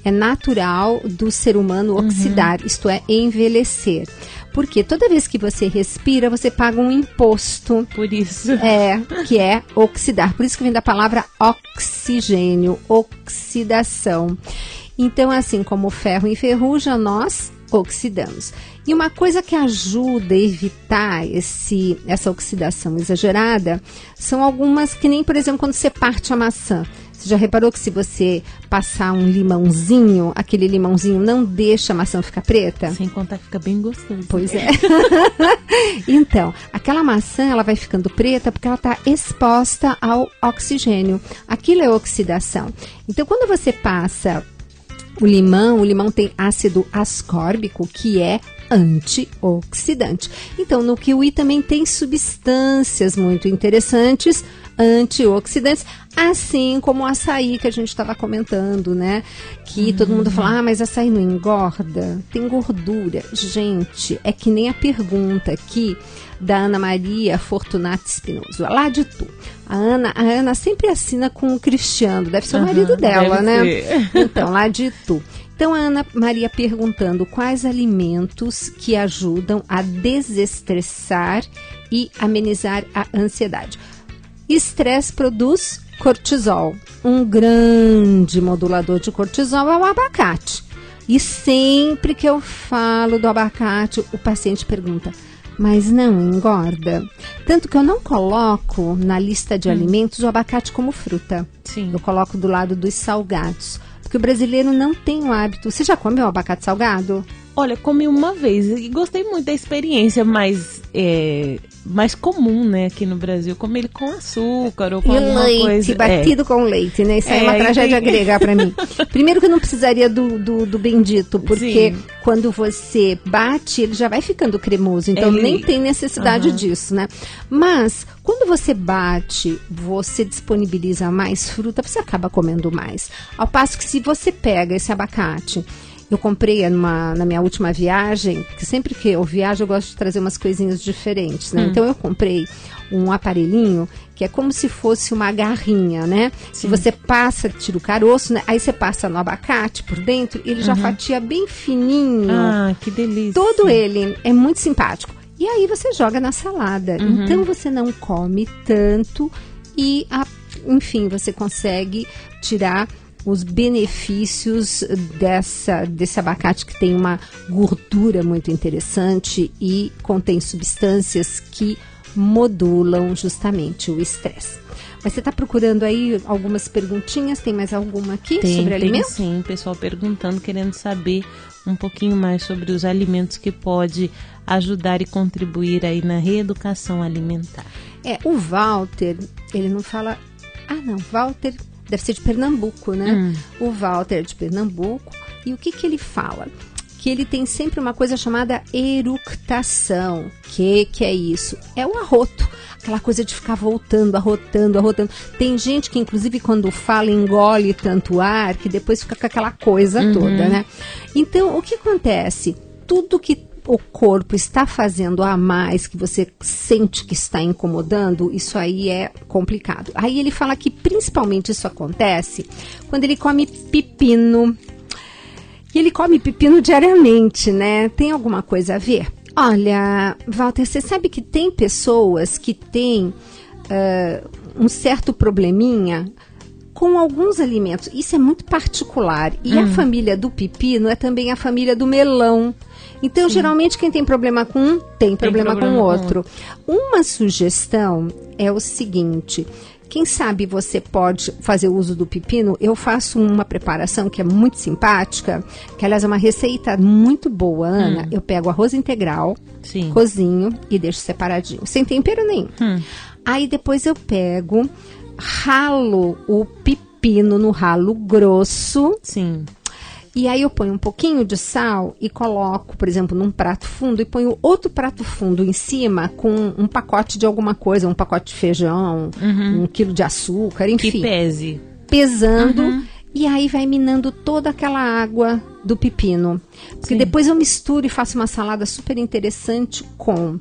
é natural do ser humano oxidar, isto é, envelhecer. Porque toda vez que você respira, você paga um imposto. Por isso. Que é oxidar. Por isso que vem da palavra oxigênio, oxidação. Então, assim como o ferro enferruja, nós oxidamos. E uma coisa que ajuda a evitar essa oxidação exagerada são algumas, que nem, por exemplo, quando você parte a maçã. Você já reparou que se você passar um limãozinho, aquele limãozinho não deixa a maçã ficar preta? Sem contar que fica bem gostoso. Pois é. Então, aquela maçã, ela vai ficando preta porque ela está exposta ao oxigênio. Aquilo é oxidação. Então, quando você passa o limão tem ácido ascórbico, que é antioxidante. Então, no kiwi também tem substâncias muito interessantes, antioxidantes, assim como o açaí que a gente estava comentando, né? Que todo mundo fala, mas açaí não engorda? Tem gordura. Gente, é que nem a pergunta aqui da Ana Maria Fortunati Espinoso, lá de Tu. A Ana sempre assina com o Cristiano, deve ser o marido dela, né? Ser. Então, lá de Tu. Então, a Ana Maria perguntando quais alimentos que ajudam a desestressar e amenizar a ansiedade. Estresse produz cortisol. Um grande modulador de cortisol é o abacate. E sempre que eu falo do abacate, o paciente pergunta, mas não engorda? Tanto que eu não coloco na lista de alimentos o abacate como fruta. Sim. Eu coloco do lado dos salgados. Porque o brasileiro não tem o hábito. Você já comeu abacate salgado? Olha, comi uma vez e gostei muito da experiência, mas mais comum, né, aqui no Brasil, comer ele com açúcar ou com alguma leite, coisa. Batido com leite, né? Isso é uma tragédia grega pra mim. Primeiro que eu não precisaria do bendito, porque sim, quando você bate, ele já vai ficando cremoso, então nem tem necessidade disso, né? Mas quando você bate, você disponibiliza mais fruta, você acaba comendo mais. Ao passo que se você pega esse abacate, eu comprei na minha última viagem, que sempre que eu viajo eu gosto de trazer umas coisinhas diferentes, né? Então eu comprei um aparelhinho que é como se fosse uma garrinha, né? Se você passa, tira o caroço, né? Aí você passa no abacate por dentro, ele já fatia bem fininho. Ah, que delícia. Todo ele é muito simpático. E aí você joga na salada. Então você não come tanto e, enfim, você consegue tirar os benefícios desse abacate, que tem uma gordura muito interessante e contém substâncias que modulam justamente o estresse. Mas você está procurando aí algumas perguntinhas? Tem mais alguma aqui sobre alimentos? Sim, pessoal perguntando, querendo saber um pouquinho mais sobre os alimentos que pode ajudar e contribuir aí na reeducação alimentar. O Walter, ele não fala... Walter... Deve ser de Pernambuco, né? O Walter é de Pernambuco. E o que ele fala? Que ele tem sempre uma coisa chamada eructação. Que é isso? É o arroto. Aquela coisa de ficar voltando, arrotando. Tem gente que, inclusive, quando fala, engole tanto ar, que depois fica com aquela coisa toda, né? Então, o que acontece? Tudo que o corpo está fazendo a mais, que você sente que está incomodando, isso aí é complicado. Aí ele fala que principalmente isso acontece quando ele come pepino. E ele come pepino diariamente, né? Tem alguma coisa a ver? Olha, Walter, você sabe que tem pessoas que têm um certo probleminha com alguns alimentos. Isso é muito particular. E a família do pepino é também a família do melão. Então, geralmente, quem tem problema com um, tem problema com o outro. Uma sugestão é o seguinte: quem sabe você pode fazer uso do pepino. Eu faço uma preparação que é muito simpática, que, aliás, é uma receita muito boa, Ana. Eu pego arroz integral, cozinho e deixo separadinho, sem tempero nenhum. Aí, depois eu pego, ralo o pepino no ralo grosso. E aí eu ponho um pouquinho de sal e coloco, por exemplo, num prato fundo e ponho outro prato fundo em cima com um pacote de alguma coisa, um pacote de feijão, 1 quilo de açúcar, enfim. Que pese. Pesando, e aí vai minando toda aquela água do pepino. Porque depois eu misturo e faço uma salada super interessante com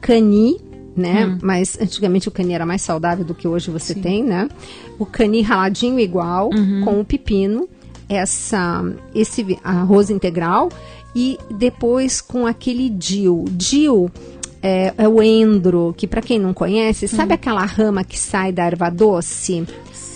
cani, né? Mas antigamente o cani era mais saudável do que hoje você tem, né? O cani raladinho igual, com o pepino. Esse arroz integral e depois com aquele dill. Dill é o endro, que para quem não conhece, sabe aquela rama que sai da erva doce?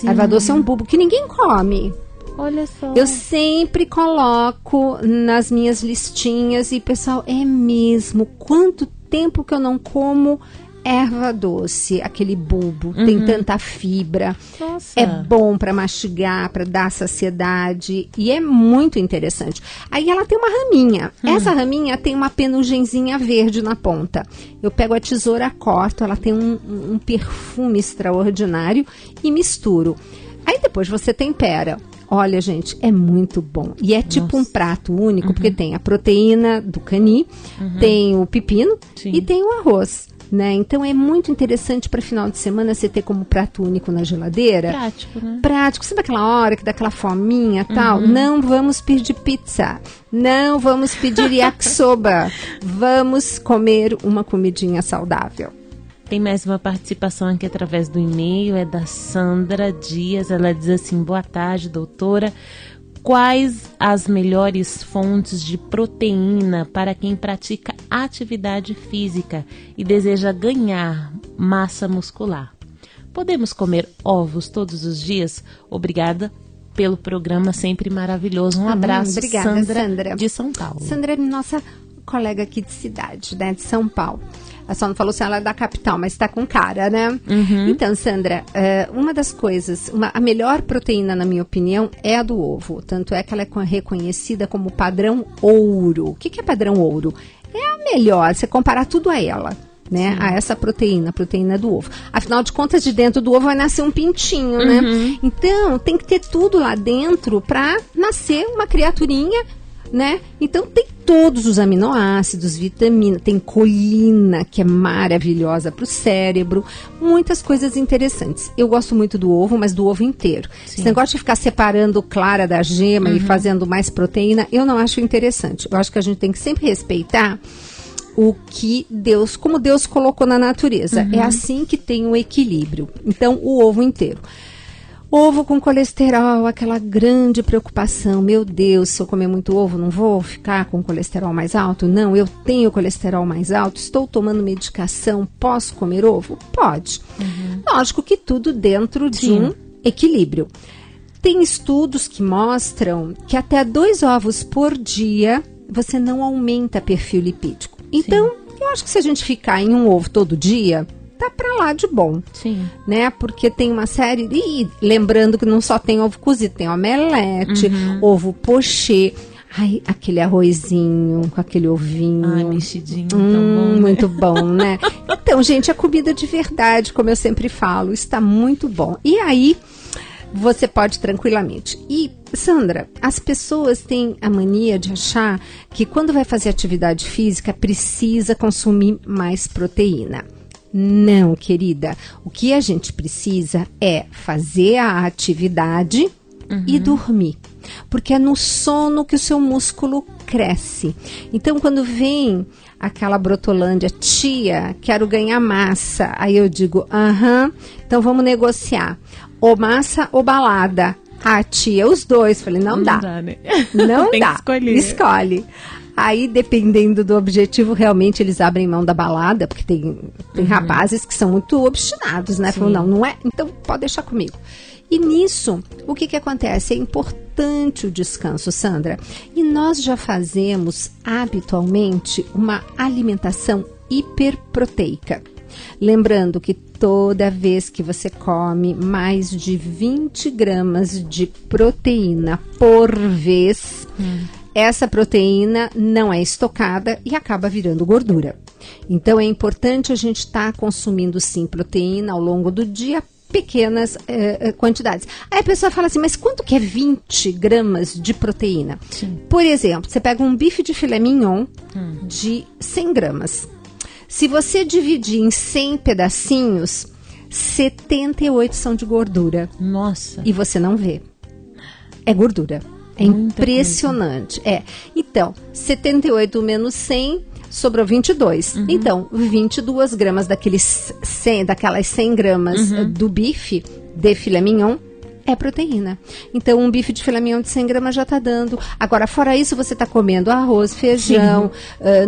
A erva doce é um bulbo que ninguém come. Olha só. Eu sempre coloco nas minhas listinhas e, pessoal, é mesmo, quanto tempo que eu não como erva doce, aquele bulbo, tem tanta fibra. Nossa. É bom para mastigar, para dar saciedade, e é muito interessante. Aí ela tem uma raminha. Essa raminha tem uma penugenzinha verde na ponta. Eu pego a tesoura, corto, ela tem um perfume extraordinário e misturo. Aí depois você tempera. Olha, gente, é muito bom. E é tipo um prato único, porque tem a proteína do cani, tem o pepino e tem o arroz. Né? Então é muito interessante para final de semana você ter como prato único na geladeira. Prático, né? Prático. Sabe aquela hora que dá aquela fominha e tal? Não vamos pedir pizza. Não vamos pedir yakisoba. Vamos comer uma comidinha saudável. Tem mais uma participação aqui através do e-mail, é da Sandra Dias. Ela diz assim: boa tarde, doutora. Quais as melhores fontes de proteína para quem pratica atividade física e deseja ganhar massa muscular? Podemos comer ovos todos os dias? Obrigada pelo programa sempre maravilhoso. Um abraço. Obrigada, Sandra. De São Paulo. Sandra é nossa colega aqui de cidade, né, de São Paulo. Ela só não falou se ela é da capital, mas está com cara, né? Então, Sandra, uma das coisas, a melhor proteína, na minha opinião, é a do ovo. Tanto é que ela é reconhecida como padrão ouro. O que é padrão ouro? É a melhor, você comparar tudo a ela, né? A essa proteína, a proteína do ovo. Afinal de contas, de dentro do ovo vai nascer um pintinho, né? Então, tem que ter tudo lá dentro para nascer uma criaturinha, né? Então tem todos os aminoácidos, vitaminas, tem colina, que é maravilhosa para o cérebro, muitas coisas interessantes. Eu gosto muito do ovo, mas do ovo inteiro. Esse negócio de ficar separando clara da gema e fazendo mais proteína, eu não acho interessante. Eu acho que a gente tem que sempre respeitar o que Deus, como Deus colocou na natureza. É assim que tem o equilíbrio. Então, o ovo inteiro. Ovo com colesterol, aquela grande preocupação. Meu Deus, se eu comer muito ovo, não vou ficar com colesterol mais alto? Não, eu tenho colesterol mais alto, estou tomando medicação, posso comer ovo? Pode. Lógico que tudo dentro de um equilíbrio. Tem estudos que mostram que até 2 ovos por dia você não aumenta perfil lipídico. Então, eu acho que se a gente ficar em um ovo todo dia, tá pra lá de bom, né? Porque tem uma série, e lembrando que não só tem ovo cozido, tem omelete, ovo pochê, ai, aquele arrozinho com aquele ovinho. Ai, mexidinho, tão bom, né? Muito bom, né? Então, gente, a comida de verdade, como eu sempre falo, está muito bom. E aí, você pode tranquilamente. E, Sandra, as pessoas têm a mania de achar que quando vai fazer atividade física, precisa consumir mais proteína. Não, querida. O que a gente precisa é fazer a atividade e dormir. Porque é no sono que o seu músculo cresce. Então, quando vem aquela brotolândia, tia, quero ganhar massa. Aí eu digo, então vamos negociar. Ou massa ou balada. Ah, tia, os dois. Falei, não dá. Né? Não Tem dá. que escolher. Escolhe. Aí, dependendo do objetivo, realmente eles abrem mão da balada, porque tem rapazes que são muito obstinados, né? Falam, não é? Então, pode deixar comigo. E nisso, o que acontece? É importante o descanso, Sandra. E nós já fazemos, habitualmente, uma alimentação hiperproteica. Lembrando que toda vez que você come mais de 20 gramas de proteína por vez, essa proteína não é estocada e acaba virando gordura. Então, é importante a gente estar consumindo, sim, proteína ao longo do dia, pequenas quantidades. Aí a pessoa fala assim, mas quanto que é 20 gramas de proteína? Por exemplo, você pega um bife de filé mignon de 100 gramas. Se você dividir em 100 pedacinhos, 78 são de gordura. Nossa! E você não vê. É gordura. É impressionante. Então, 78 menos 100, sobrou 22. Então, 22 gramas daquelas 100 gramas do bife de filé mignon é proteína. Então, um bife de filé mignon de 100 gramas já está dando. Agora, fora isso, você está comendo arroz, feijão.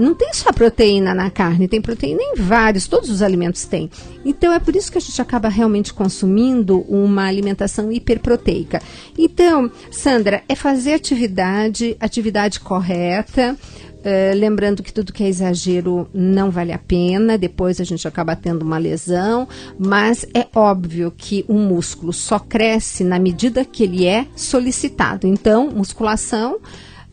Não tem só proteína na carne, tem proteína em vários, todos os alimentos têm. Então, é por isso que a gente acaba realmente consumindo uma alimentação hiperproteica. Então, Sandra, é fazer atividade correta. Lembrando que tudo que é exagero não vale a pena, depois a gente acaba tendo uma lesão, mas é óbvio que o músculo só cresce na medida que ele é solicitado. Então, musculação,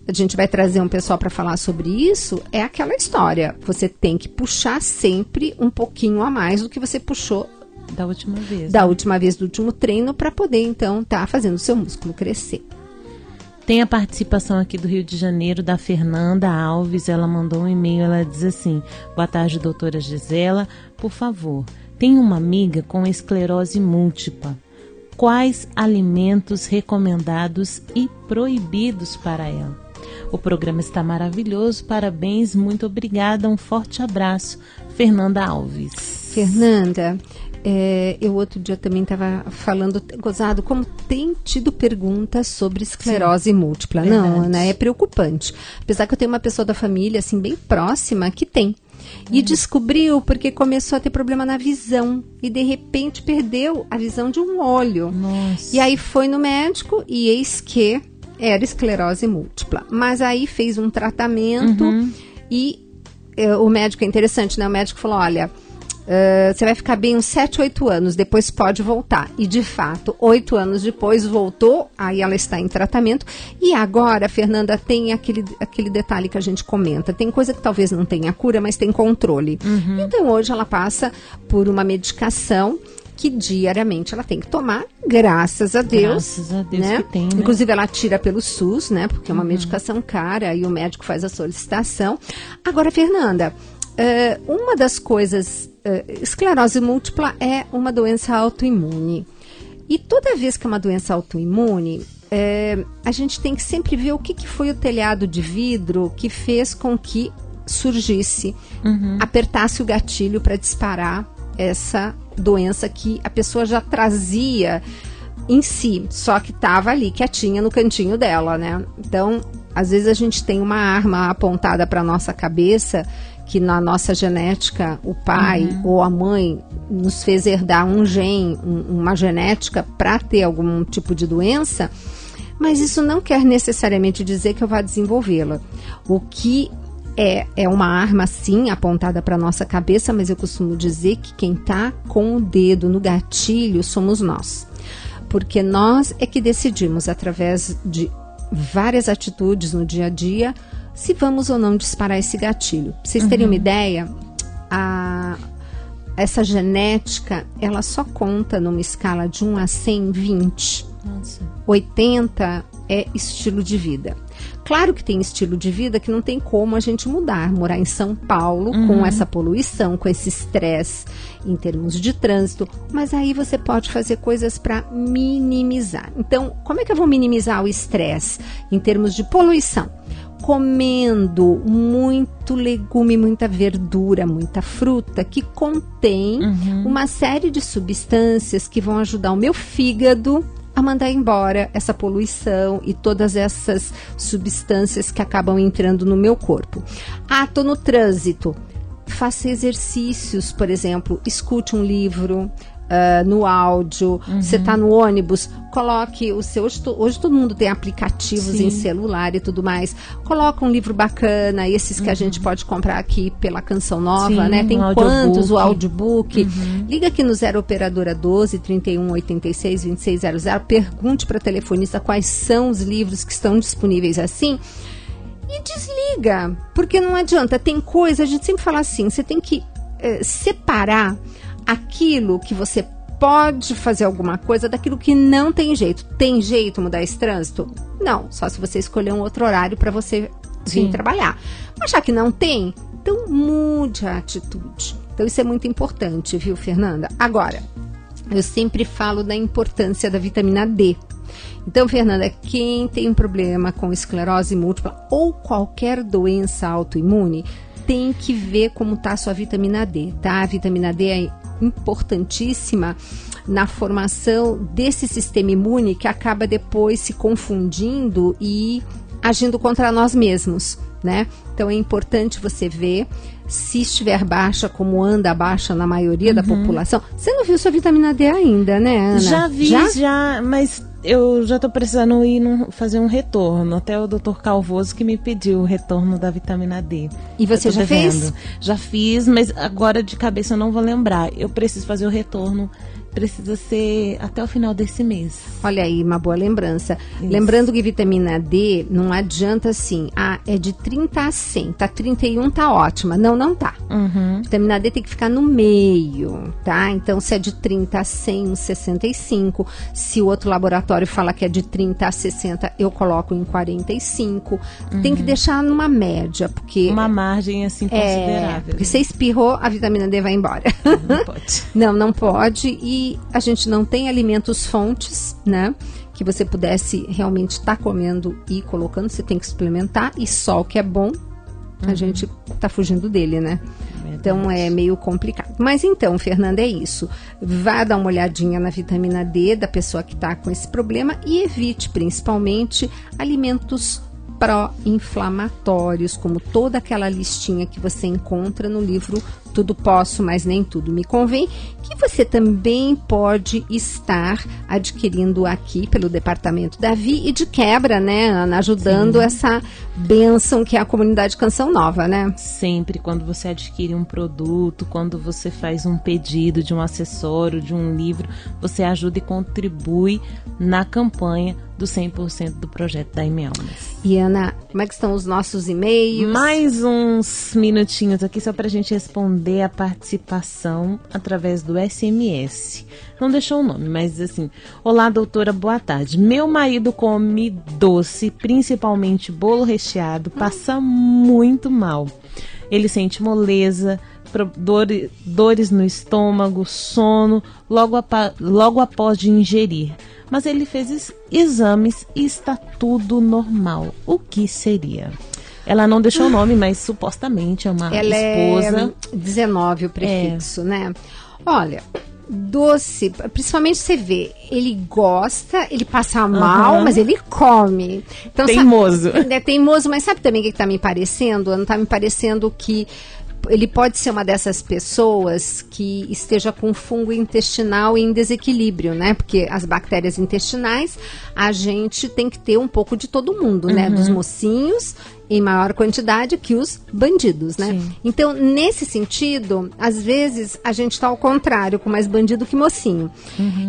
a gente vai trazer um pessoal para falar sobre isso, é aquela história, você tem que puxar sempre um pouquinho a mais do que você puxou Da última vez. Da última vez do último treino, para poder, então, estar fazendo o seu músculo crescer. Tem a participação aqui do Rio de Janeiro, da Fernanda Alves. Ela mandou um e-mail, ela diz assim: boa tarde, doutora Gisela. Por favor, tenho uma amiga com esclerose múltipla. Quais alimentos recomendados e proibidos para ela? O programa está maravilhoso, parabéns, muito obrigada, um forte abraço. Fernanda Alves. Fernanda, eu outro dia também estava falando, gozado, como tem tido perguntas sobre esclerose múltipla. Verdade. Não, né? É preocupante. Apesar que eu tenho uma pessoa da família, assim, bem próxima, que tem. E descobriu porque começou a ter problema na visão. E, de repente, perdeu a visão de um olho. Nossa. E aí foi no médico e eis que era esclerose múltipla. Mas aí fez um tratamento e o médico, é interessante, né? O médico falou, olha... você vai ficar bem uns 7, 8 anos, depois pode voltar. E, de fato, 8 anos depois voltou, aí ela está em tratamento. E agora, Fernanda, tem aquele detalhe que a gente comenta. Tem coisa que talvez não tenha cura, mas tem controle. Então, hoje ela passa por uma medicação que diariamente ela tem que tomar, graças a Deus. Graças a Deus, né? que tem, né? Inclusive, ela tira pelo SUS, né? Porque é uma medicação cara, e o médico faz a solicitação. Agora, Fernanda... uma das coisas, esclerose múltipla é uma doença autoimune. E toda vez que é uma doença autoimune, a gente tem que sempre ver o que foi o telhado de vidro que fez com que surgisse, apertasse o gatilho para disparar essa doença que a pessoa já trazia em si, só que estava ali, quietinha no cantinho dela, né? Então, às vezes a gente tem uma arma apontada para a nossa cabeça, que na nossa genética o pai ou a mãe nos fez herdar um gene, uma genética para ter algum tipo de doença, mas isso não quer necessariamente dizer que eu vá desenvolvê-la. O que é uma arma, sim, apontada para a nossa cabeça, mas eu costumo dizer que quem está com o dedo no gatilho somos nós. Porque nós é que decidimos, através de várias atitudes no dia a dia, se vamos ou não disparar esse gatilho. Pra vocês terem uma ideia, essa genética, ela só conta numa escala de 1 a 100, 20. Nossa. 80 é estilo de vida. Claro que tem estilo de vida que não tem como a gente mudar. Morar em São Paulo, com essa poluição, com esse estresse em termos de trânsito, mas aí você pode fazer coisas para minimizar. Então, como é que eu vou minimizar o estresse em termos de poluição? Comendo muito legume, muita verdura, muita fruta que contém uma série de substâncias que vão ajudar o meu fígado a mandar embora essa poluição e todas essas substâncias que acabam entrando no meu corpo. Tô no trânsito. Faça exercícios, por exemplo, escute um livro no áudio. Você está no ônibus, coloque o seu... Hoje todo mundo tem aplicativos em celular e tudo mais. Coloca um livro bacana, esses que a gente pode comprar aqui pela Canção Nova, né? Tem quantos? O audiobook. Liga aqui no 0 Operadora 12 31 86 2600. Pergunte para a telefonista quais são os livros que estão disponíveis assim. E desliga, porque não adianta. Tem coisa, a gente sempre fala assim, você tem que separar aquilo que você pode fazer alguma coisa daquilo que não tem jeito. Tem jeito mudar esse trânsito? Não, só se você escolher um outro horário para você vir trabalhar. Mas já que não tem, então mude a atitude. Então isso é muito importante, viu, Fernanda? Agora, eu sempre falo da importância da vitamina D. Então, Fernanda, quem tem problema com esclerose múltipla ou qualquer doença autoimune, tem que ver como está a sua vitamina D, tá? A vitamina D é importantíssima na formação desse sistema imune que acaba depois se confundindo e agindo contra nós mesmos, né? Então é importante você ver se estiver baixa, como anda baixa na maioria da população. Você não viu sua vitamina D ainda, né, Ana? Já vi, já, mas eu já tô precisando ir fazer um retorno. Até o Dr. Calvoso que me pediu o retorno da vitamina D. E você já fez? Já fiz, mas agora de cabeça eu não vou lembrar. Eu preciso fazer o retorno precisa ser até o final desse mês. Olha aí, uma boa lembrança. Isso. Lembrando que vitamina D não adianta assim, é de 30 a 100, tá 31 tá ótima. Não tá. Vitamina D tem que ficar no meio, tá? Então, se é de 30 a 100, 65. Se o outro laboratório fala que é de 30 a 60, eu coloco em 45. Tem que deixar numa média, porque... Uma margem, assim, considerável. Porque se espirrou, a vitamina D vai embora. Não pode. Não pode. E a gente não tem alimentos fontes, né? Que você pudesse realmente estar comendo e colocando. Você tem que suplementar. E só o que é bom, a gente tá fugindo dele, né? Então é meio complicado. Mas então, Fernanda, é isso. Vá dar uma olhadinha na vitamina D da pessoa que está com esse problema e evite, principalmente, alimentos pró-inflamatórios, como toda aquela listinha que você encontra no livro Tudo Posso, Mas Nem Tudo Me Convém, que você também pode estar adquirindo aqui pelo Departamento Davi e de quebra, né, Ana, ajudando essa bênção que é a comunidade Canção Nova, né? Sempre, quando você adquire um produto, quando você faz um pedido de um acessório, de um livro, você ajuda e contribui na campanha do 100% do projeto da Almas. E Ana, como é que estão os nossos e-mails? Mais uns minutinhos aqui só pra gente responder a participação através do SMS. Não deixou o nome, mas assim: olá, doutora, boa tarde. Meu marido come doce, principalmente bolo recheado, passa muito mal. Ele sente moleza, dores no estômago, sono, logo após de ingerir. Mas ele fez exames e está tudo normal. O que seria? Ela não deixou o nome, mas supostamente é uma esposa. Ela é 19 o prefixo, né? Olha, doce, principalmente você vê, ele gosta, ele passa mal, mas ele come. Então, teimoso. É teimoso, mas sabe também o que está me parecendo? Não está me parecendo que ele pode ser uma dessas pessoas que esteja com fungo intestinal em desequilíbrio, né? Porque as bactérias intestinais, a gente tem que ter um pouco de todo mundo, né? Dos mocinhos, em maior quantidade que os bandidos, né? Sim. Então, nesse sentido, às vezes, a gente tá ao contrário, com mais bandido que mocinho.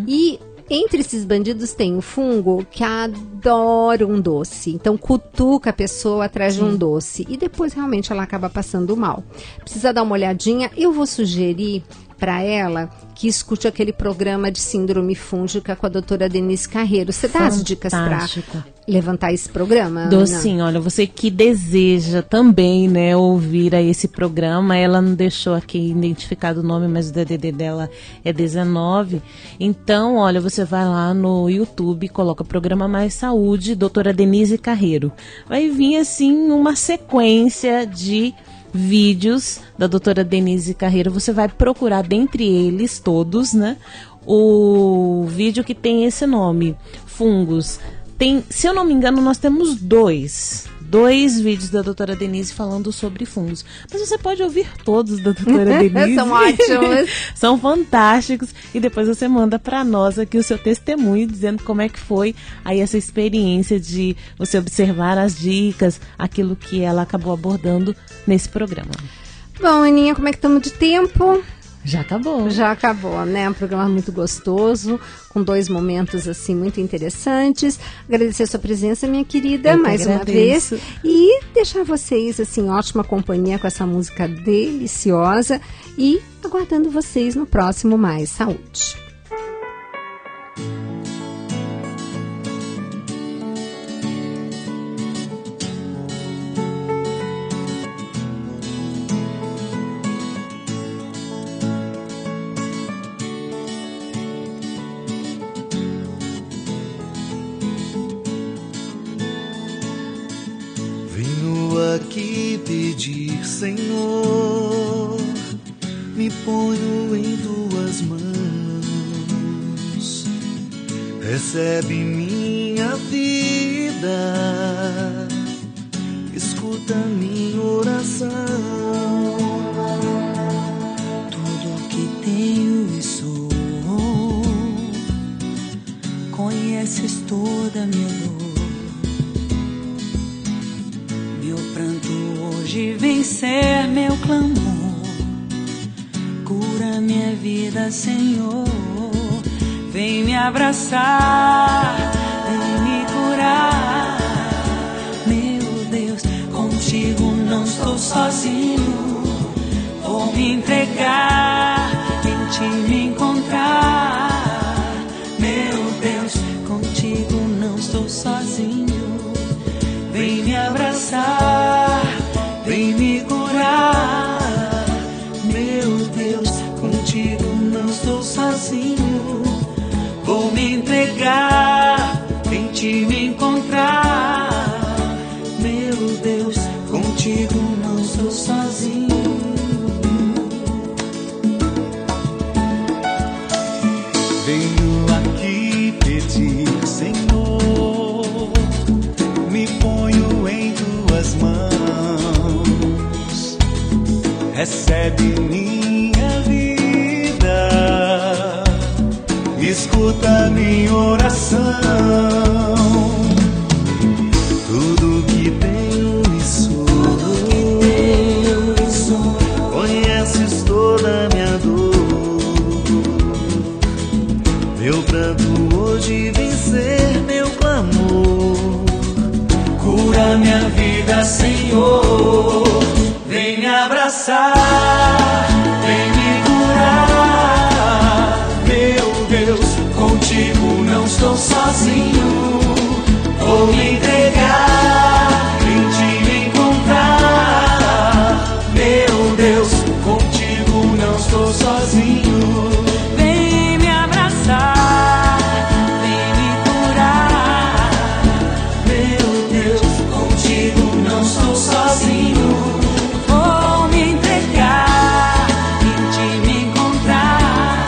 E entre esses bandidos tem o fungo que adora um doce. Então, cutuca a pessoa atrás de um doce. E depois, realmente, ela acaba passando mal. Precisa dar uma olhadinha. Eu vou sugerir para ela que escute aquele programa de síndrome fúngica com a doutora Denise Carreiro. Você dá as dicas para levantar esse programa? Dou sim, olha, você que deseja também, né, ouvir a esse programa, ela não deixou aqui identificado o nome, mas o DDD dela é 19, então, olha, você vai lá no YouTube, coloca Programa Mais Saúde, doutora Denise Carreiro. Vai vir, assim, uma sequência de vídeos da doutora Denise Carreiro. Você vai procurar dentre eles todos, né, o vídeo que tem esse nome, fungos. Tem, se eu não me engano, nós temos dois vídeos da doutora Denise falando sobre fungos. Mas você pode ouvir todos da doutora Denise. São ótimos. São fantásticos. E depois você manda para nós aqui o seu testemunho, dizendo como é que foi aí essa experiência de você observar as dicas, aquilo que ela acabou abordando nesse programa. Bom, Aninha, como é que estamos de tempo? Já acabou. Já acabou, né? Um programa muito gostoso, com 2 momentos, assim, muito interessantes. Agradecer a sua presença, minha querida, mais uma vez. E deixar vocês, assim, ótima companhia com essa música deliciosa. E aguardando vocês no próximo Mais Saúde. Aqui pedir, Senhor, me ponho em tuas mãos, recebe minha vida, escuta minha oração. Tudo que tenho e sou, conheces toda a minha dor. Meu pranto hoje vem ser meu clamor, cura minha vida, Senhor. vem me abraçar, vem me curar. Meu Deus, contigo não estou sozinho. Vou me entregar, em ti me encontrar. Meu Deus, contigo não estou sozinho. Vem me abraçar, vem me curar. Meu Deus, contigo não estou sozinho. Vou me entregar, em ti me encontrar. Meu Deus, contigo não estou sozinho. Venho aqui pedir, Senhor, me ponho em tuas mãos. Recebe minha vida, escuta minha oração. Tudo que tenho e sou, conheces toda minha dor. Meu pranto hoje vem ser meu clamor. Cura minha vida, Senhor. Vem me abraçar, vem me curar. Meu Deus, contigo não estou sozinho. Vou me entregar, em ti me encontrar. Meu Deus, contigo não estou sozinho. Vem me abraçar, vem me curar. Meu Deus, contigo não estou sozinho. Vou me entregar, em ti me encontrar.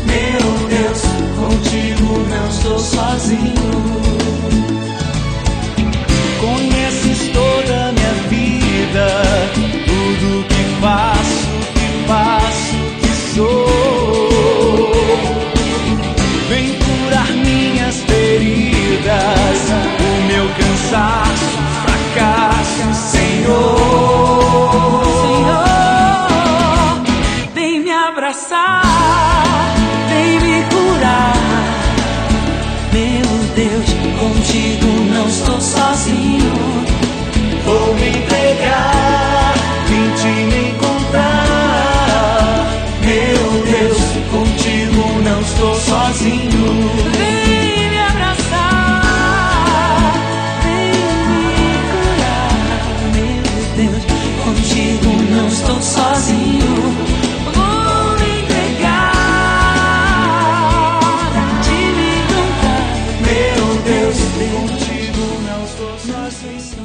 Meu Deus, contigo não estou sozinho. Conheces toda a minha vida, tudo que faço, que sou. Vem curar minhas feridas, o meu cansaço, fracasso, Senhor. Senhor, vem me abraçar, vem me curar. Meu Deus, contigo não estou sozinho. Vou me entregar, vim te encontrar. Meu Deus, contigo não estou sozinho. Vem me abraçar, vem me curar. Meu Deus, contigo não estou sozinho. Vou me entregar, te me encontrar. Meu Deus, contigo não estou sozinho.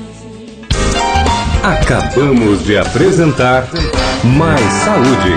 Acabamos de apresentar Mais Saúde.